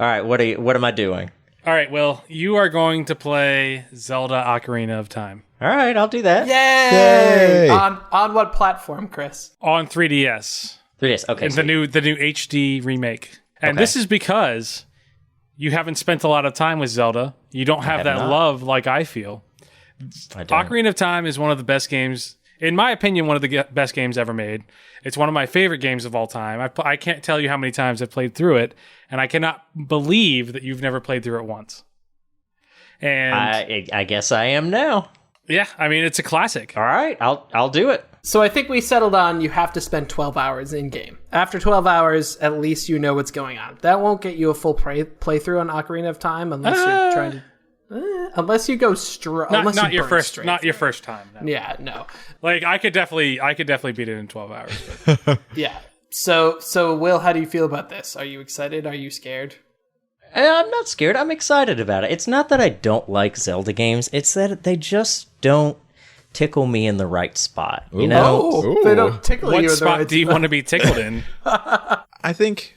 All right, what am I doing? All right, Will, you are going to play Zelda Ocarina of Time All right, I'll do that. Yay! Yay! On what platform, Chris? on 3DS. 3DS. Okay. And the new HD remake. And Okay. this is because you haven't spent a lot of time with Zelda. You don't have that not. love like I feel. I don't. Ocarina of Time is one of the best games, in my opinion, one of the best games ever made. It's one of my favorite games of all time. I can't tell you how many times I've played through it, and I cannot believe that you've never played through it once. And I guess I am now. yeah, I mean, it's a classic. All right, I'll do it. So I think we settled on you have to spend 12 hours in game. After 12 hours, at least you know what's going on. That won't get you a full playthrough on Ocarina of Time unless you're trying to. Unless you go straight. Not your first time. No. Yeah, no. Like I could definitely beat it in 12 hours. But. Yeah. So Will, how do you feel about this? Are you excited? Are you scared? I'm not scared. I'm excited about it. It's not that I don't like Zelda games. It's that they just don't tickle me in the right spot. You know? Oh, they don't tickle you What in the spot right do you want to be tickled in? I think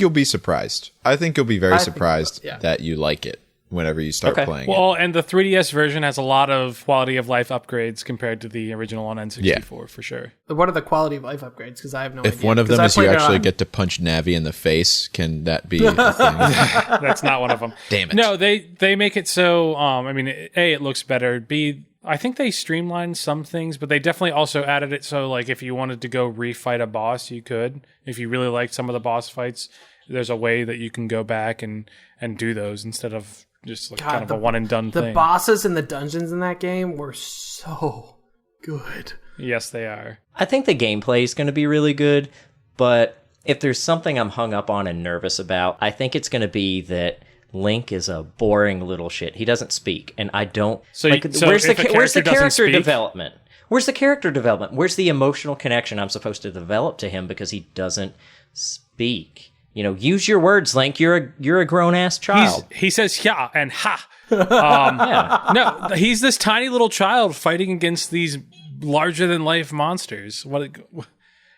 you'll be surprised. I think you'll be very surprised yeah. that you like it whenever you start playing it. Well, and the 3DS version has a lot of quality of life upgrades compared to the original on N64 for sure. What are the quality of life upgrades? Because I have no idea. If one of them is you actually get to punch Navi in the face, can that be a thing? That's not one of them. Damn it. No, they make it so, I mean, A, it looks better. B, I think they streamlined some things, but they definitely also added it so, like, if you wanted to go refight a boss, you could. If you really liked some of the boss fights, there's a way that you can go back and do those instead of just like kind of a one and done thing. The bosses in the dungeons in that game were so good. Yes, they are. I think the gameplay is going to be really good, but if there's something I'm hung up on and nervous about, I think it's going to be that Link is a boring little shit. He doesn't speak, and I don't. So where's the doesn't character speak- development? Where's the character development? Where's the emotional connection I'm supposed to develop to him because he doesn't speak? You know, use your words, Link. You're a grown ass child. He says yeah and ha. Yeah. No, he's this tiny little child fighting against these larger than life monsters.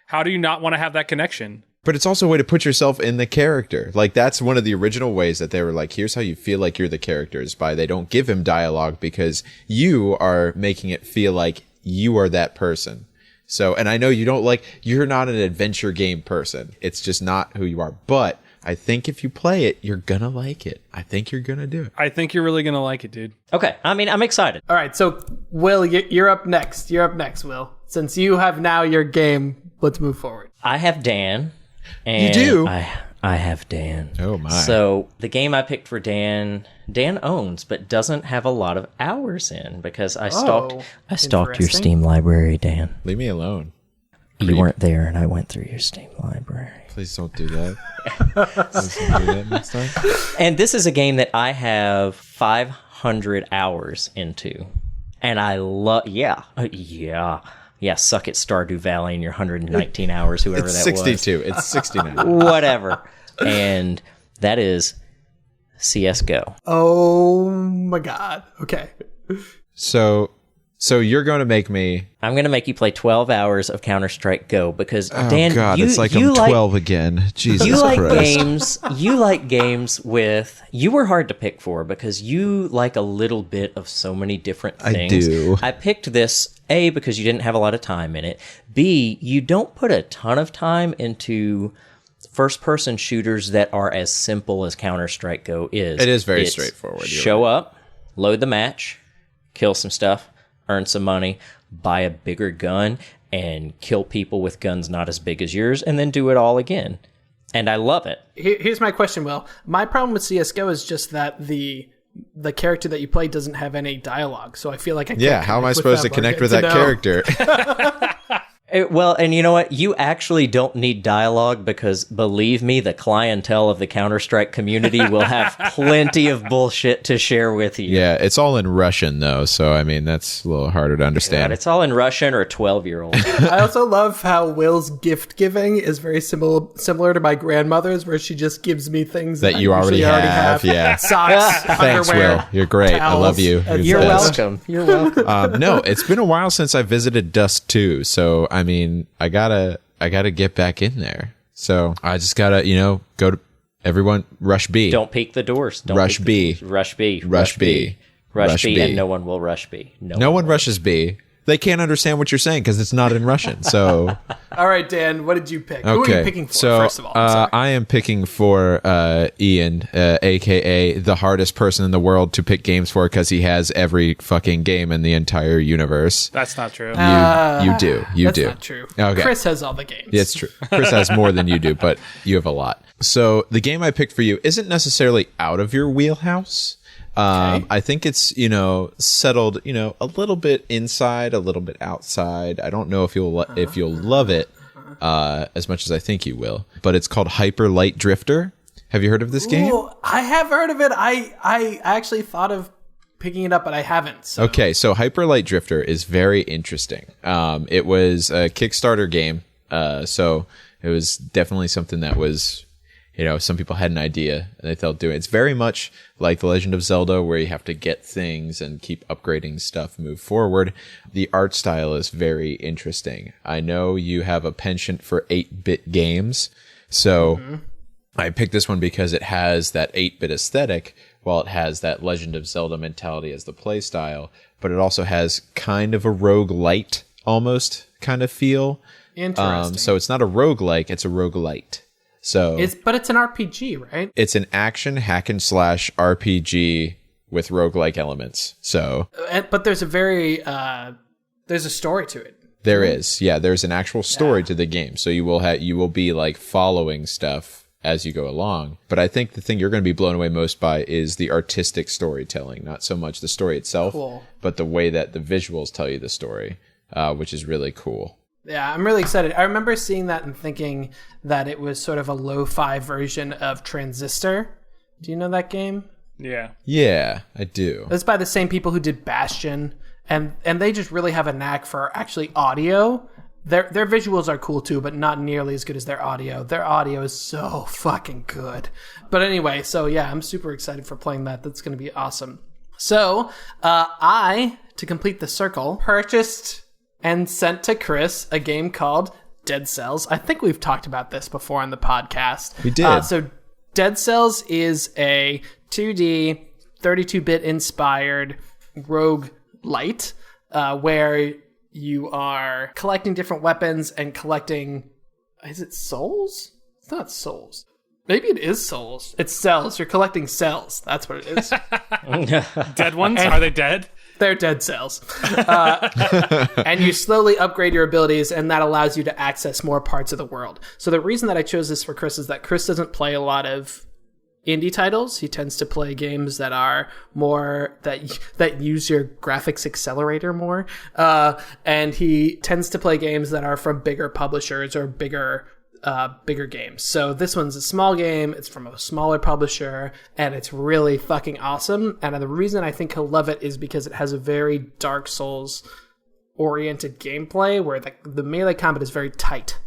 How do you not want to have that connection? But it's also a way to put yourself in the character. Like, that's one of the original ways that they were like, here's how you feel like you're the character, is by they don't give him dialogue because you are making it feel like you are that person. So, and I know you're not an adventure game person. It's just not who you are. But I think if you play it, you're gonna like it. I think you're gonna do it. I think you're really gonna like it, dude. Okay, I mean, I'm excited. All right, so Will, you're up next. You're up next, Will. Since you have now your game, let's move forward. I have Dan. And You do? I have Dan. Oh, my. So the game I picked for Dan owns, but doesn't have a lot of hours in because I stalked your interesting. Steam library, Dan. Leave me alone. You weren't there, and I went through your Steam library. Please don't do that. Please don't do that next time. And this is a game that I have 500 hours into. And I love, yeah, suck it, Stardew Valley, and your 119 hours, whoever It's that 62. It's 69. was. Whatever. And that is CSGO. Oh my god. Okay. So you're going to make me... I'm going to make you play 12 hours of Counter-Strike Go because, Oh, Dan, God, you, it's like you I'm like 12 again. Jesus You like Christ. games with... You were hard to pick for because you like a little bit of so many different things. I do. I picked this, A, because you didn't have a lot of time in it. B, you don't put a ton of time into first-person shooters that are as simple as Counter-Strike Go is. It is very It's straightforward. You're Show up, load the match, kill some stuff, earn some money, buy a bigger gun, and kill people with guns not as big as yours, and then do it all again. And I love it. Here's my question, Will. My problem with CSGO is just that the character that you play doesn't have any dialogue, so I feel like I can't Yeah, how am I supposed to connect with that character? Well, and you know what? You actually don't need dialogue because, believe me, the clientele of the Counter-Strike community will have plenty of bullshit to share with you. Yeah, it's all in Russian, though, so, I mean, that's a little harder to understand. God, it's all in Russian or a 12-year-old. I also love how Will's gift giving is very similar to my grandmother's, where she just gives me things That I you already usually have, yeah. Socks, Thanks, underwear. Will. You're great. I love you. and You're You're the best. welcome. You're welcome. No, it's been a while since I visited Dust 2, so, I mean, I gotta get back in there. So I just gotta, go to everyone. Rush B. Don't peek the doors. Don't Rush peek B. the doors. Rush B. Rush B. Rush B. And no one will rush B. No one rushes B. They can't understand what you're saying because it's not in Russian. So All right, Dan, what did you pick? Who are you picking for, so, first of all? I'm sorry. I am picking for Ian, a.k.a. the hardest person in the world to pick games for because he has every fucking game in the entire universe. That's not true. You do. You That's do. not true. Okay. Chris has all the games. It's true. Chris has more than you do, but you have a lot. So the game I picked for you isn't necessarily out of your wheelhouse. I think it's, settled, a little bit inside, a little bit outside. I don't know if you'll love it as much as I think you will, but it's called Hyper Light Drifter. Have you heard of this game? Ooh, I have heard of it. I actually thought of picking it up, but I haven't. So. Okay, so Hyper Light Drifter is very interesting. It was a Kickstarter game, so it was definitely something that was... some people had an idea and they thought doing it. It's very much like The Legend of Zelda, where you have to get things and keep upgrading stuff, move forward. The art style is very interesting. I know you have a penchant for 8-bit games, so I picked this one because it has that 8-bit aesthetic, while it has that Legend of Zelda mentality as the play style, but it also has kind of a roguelite almost kind of feel. Interesting. So it's not a roguelike, it's a roguelite. So But it's an RPG, right? it's an action hack and slash RPG with roguelike elements. So But there's there's a story to it. there is, there's an actual story to the game. So you will be like following stuff as you go along. But I think the thing you're going to be blown away most by is the artistic storytelling, not so much the story itself, but the way that the visuals tell you the story, which is really cool. Yeah, I'm really excited. I remember seeing that and thinking that it was sort of a lo-fi version of Transistor. Do you know that game? Yeah. Yeah, I do. It's by the same people who did Bastion, and they just really have a knack for actually audio. Their visuals are cool too, but not nearly as good as their audio. Their audio is so fucking good. But anyway, so yeah, I'm super excited for playing that. That's going to be awesome. So, to complete the circle, purchased and sent to Chris a game called Dead Cells. I think we've talked about this before on the podcast. We did. So Dead Cells is a 2D, 32-bit inspired roguelite where you are collecting different weapons and collecting... Is it souls? It's not souls. Maybe it is souls. It's cells. You're collecting cells. That's what it is. Dead ones? Are they dead? They're dead cells. And you slowly upgrade your abilities, and that allows you to access more parts of the world. So the reason that I chose this for Chris is that Chris doesn't play a lot of indie titles. He tends to play games that are more that use your graphics accelerator more, and he tends to play games that are from bigger publishers or bigger games. So this one's a small game, it's from a smaller publisher, and it's really fucking awesome. And the reason I think he'll love it is because it has a very Dark Souls oriented gameplay where the melee combat is very tight.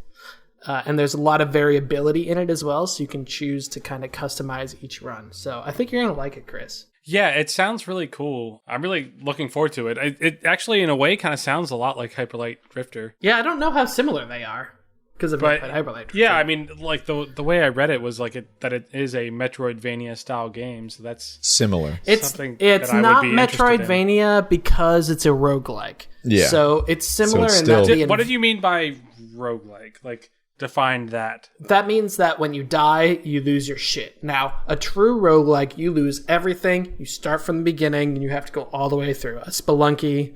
And there's a lot of variability in it as well, so you can choose to kind of customize each run. So I think you're going to like it, Chris. Yeah, it sounds really cool. I'm really looking forward to it. It actually, in a way, kind of sounds a lot like Hyper Light Drifter. Yeah, I don't know how similar they are. Because of Hyper Light Drifter. Yeah, I mean, like the way I read it was like that it is a Metroidvania style game, so that's similar. It's something it's that I not would be Metroidvania because it's a roguelike. Yeah. So it's similar So it's in that still- What did you mean by roguelike? Like, define that. That means that when you die, you lose your shit. Now, a true roguelike, you lose everything. You start from the beginning, and you have to go all the way through. A Spelunky,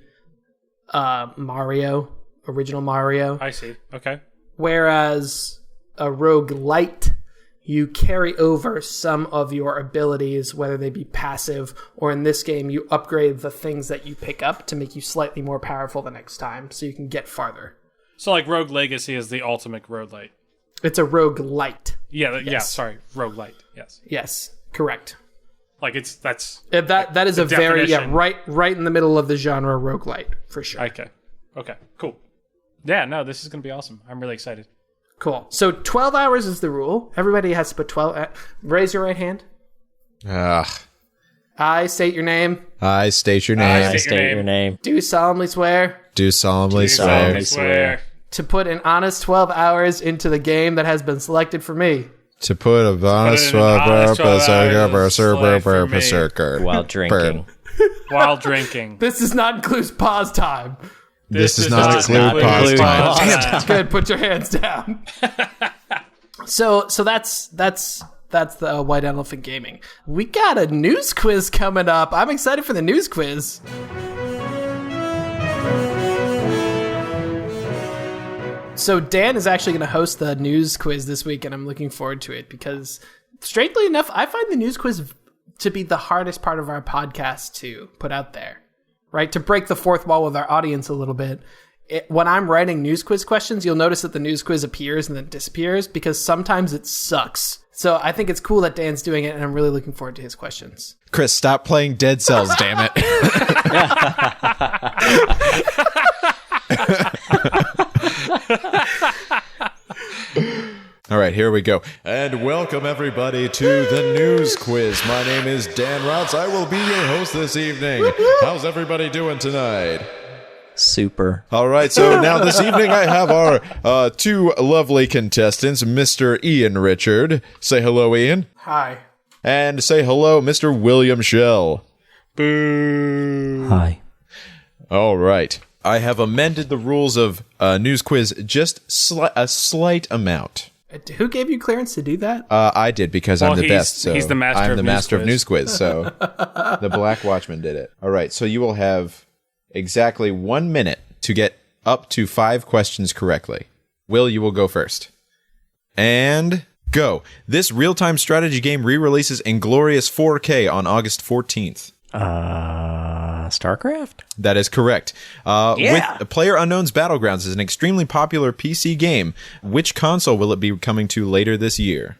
Mario, original Mario. I see. Okay. Whereas a roguelite, you carry over some of your abilities, whether they be passive, or in this game, you upgrade the things that you pick up to make you slightly more powerful the next time, so you can get farther. So, like, Rogue Legacy is the ultimate roguelite. It's a roguelite. Yeah, Yes. sorry. Roguelite, yes. Yes, correct. Like, that's... That is a very, definition. right in the middle of the genre roguelite, for sure. Okay, cool. Yeah, no, this is going to be awesome. I'm really excited. Cool. So 12 hours is the rule. Everybody has to put 12... raise your right hand. I state your name. I state your name. I State your name. Do solemnly swear Do solemnly swear. swear. to put an honest 12 hours into the game that has been selected for me. To put a honest an honest 12 hours for me. berserker While drinking. While drinking. This does not include pause time. This does does not not include include pause time. That's good. Put your hands down. So that's the White Elephant Gaming. We got a news quiz coming up. I'm excited for the news quiz. So Dan is actually going to host the news quiz this week, and I'm looking forward to it because, strangely enough, I find the news quiz to be the hardest part of our podcast to put out there, right? To break the fourth wall with our audience a little bit. When I'm writing news quiz questions, you'll notice that the news quiz appears and then disappears because sometimes it sucks. So I think it's cool that Dan's doing it, and I'm really looking forward to his questions. Chris, stop playing Dead Cells, damn it. All right, here we go. And welcome, everybody, to the news quiz. My name is Dan Rotz. I will be your host this evening. How's everybody doing tonight? Super. All right, so now this evening I have our two lovely contestants, Mr. Ian Richard. Say hello, Ian. Hi. And say hello, Mr. William Schell. Boo. Hi. All right. I have amended the rules of news quiz just a slight amount. Who gave you clearance to do that? I did because I'm the he's- best. So he's the master I'm of the news master of quiz. news quiz. So the Black Watchman did it. All right. So you will have exactly 1 minute to get up to 5 questions correctly. Will, you will go first. And go. This real-time strategy game re-releases in glorious 4K on August 14th. StarCraft? That is correct. Yeah. With PlayerUnknown's Battlegrounds is an extremely popular PC game. Which console will it be coming to later this year?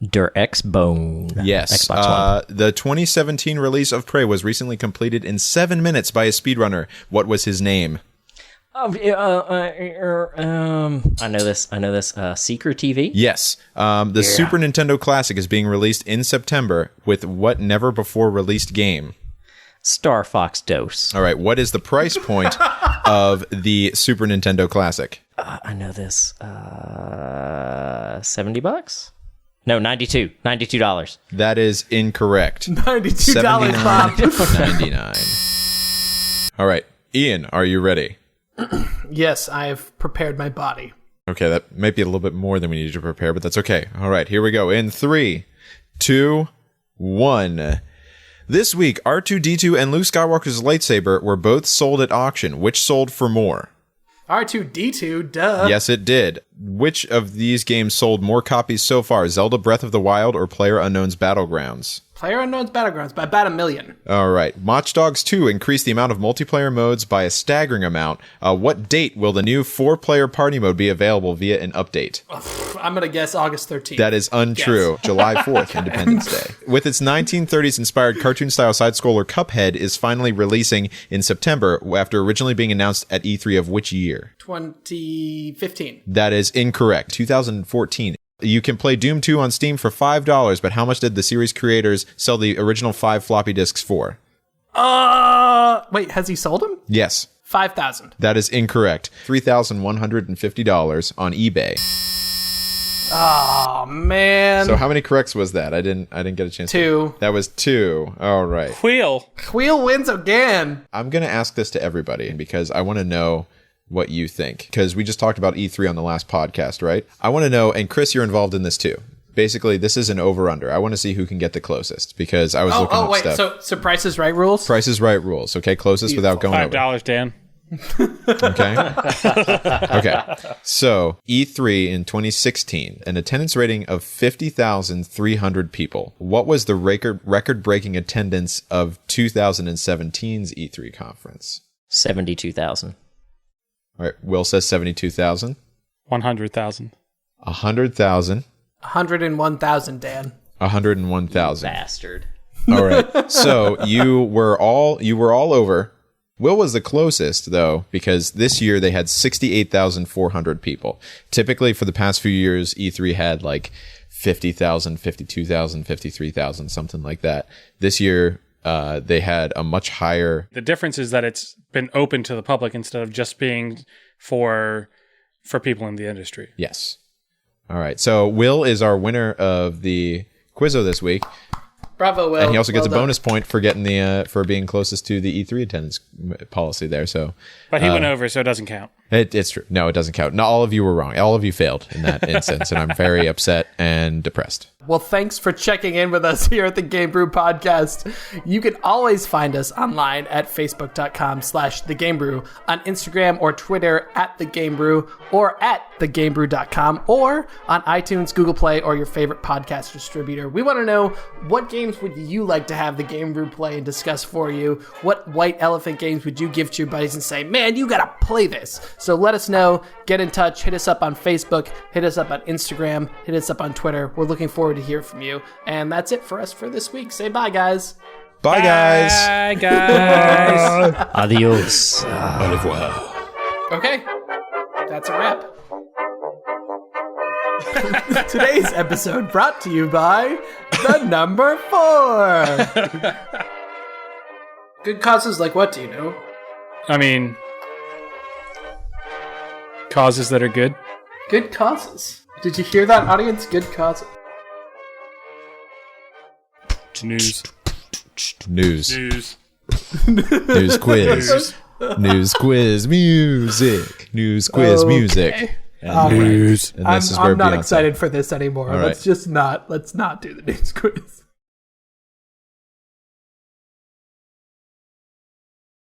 Der X-Bone. Yes. Xbox One. The 2017 release of Prey was recently completed in 7 minutes by a speedrunner. What was his name? I know this. Secret TV? Yes. The Super Nintendo Classic is being released in September with what never-before-released game? Star Fox Dose. All right. What is the price point of the Super Nintendo Classic? I know this. $70? No, $92. That is incorrect. $92, Bob. $79. All right. Ian, are you ready? Yes, I have prepared my body. Okay, that might be a little bit more than we need to prepare, but that's okay. All right, here we go. In 3, 2, 1. This week, R2-D2 and Luke Skywalker's lightsaber were both sold at auction. Which sold for more? R2-D2, duh. Yes, it did. Which of these games sold more copies so far? Zelda Breath of the Wild or PlayerUnknown's Battlegrounds? PlayerUnknown's Battlegrounds by about 1 million. All right. Watch Dogs 2 increased the amount of multiplayer modes by a staggering amount. What date will the new 4-player party mode be available via an update? I'm going to guess August 13th. That is untrue. Yes. July 4th, Independence Day. With its 1930s-inspired cartoon-style side-scroller, Cuphead is finally releasing in September after originally being announced at E3 of which year? 2015. That is incorrect. 2014. You can play Doom 2 on Steam for $5, but how much did the series creators sell the original 5 floppy disks for? Wait, has he sold them? Yes. 5,000. That is incorrect. $3,150 on eBay. Oh, man. So how many corrects was that? I didn't get a chance. 2. That was 2. All right. Wheel wins again. I'm going to ask this to everybody because I want to know what you think, because we just talked about E3 on the last podcast, right? I want to know, and Chris, you're involved in this too. Basically, this is an over-under. I want to see who can get the closest, because I was looking up stuff. So Price is Right rules? Price is Right rules, okay? Closest without going over. $5, Dan. Okay. Okay. So, E3 in 2016, an attendance rating of 50,300 people. What was the record-breaking attendance of 2017's E3 conference? 72,000. All right, Will says 72,000. 100,000. 100,000. 101,000, Dan. 101,000. Bastard. All right. So you were all over. Will was the closest though, because this year they had 68,400 people. Typically for the past few years, E3 had like 50,000, 52,000, 53,000, something like that. This year, they had a much higher. The difference is that it's been open to the public instead of just being for people in the industry. Yes. All right. So Will is our winner of the Quizzo this week. Bravo, Will. And he also gets Well a done. bonus point for getting for being closest to the E3 attendance policy there. So, But he went over, so it doesn't count. it's true. No, it doesn't count. Not all of you were wrong. All of you failed in that instance, and I'm very upset and depressed. Well, thanks for checking in with us here at the Game Brew Podcast. You can always find us online at facebook.com/TheGameBrew, on Instagram or Twitter at TheGameBrew, or at TheGameBrew.com, or on iTunes, Google Play, or your favorite podcast distributor. We want to know, what games would you like to have the Game Brew play and discuss for you? What white elephant games would you give to your buddies and say, man, you gotta play this? So let us know. Get in touch. Hit us up on Facebook. Hit us up on Instagram. Hit us up on Twitter. We're looking forward to hear from you. And that's it for us for this week. Say bye, guys. Bye, guys. Bye, guys. Adios. Au revoir. Okay. That's a wrap. Today's episode brought to you by the number 4. Good causes like what, do you know? I mean, causes that are good. Good causes. Did you hear that, audience? Good causes. News. News. News. News quiz. News quiz music. News quiz music. News. And this is where I'm not Beyonce. excited for this anymore. All right. Let's not do the news quiz.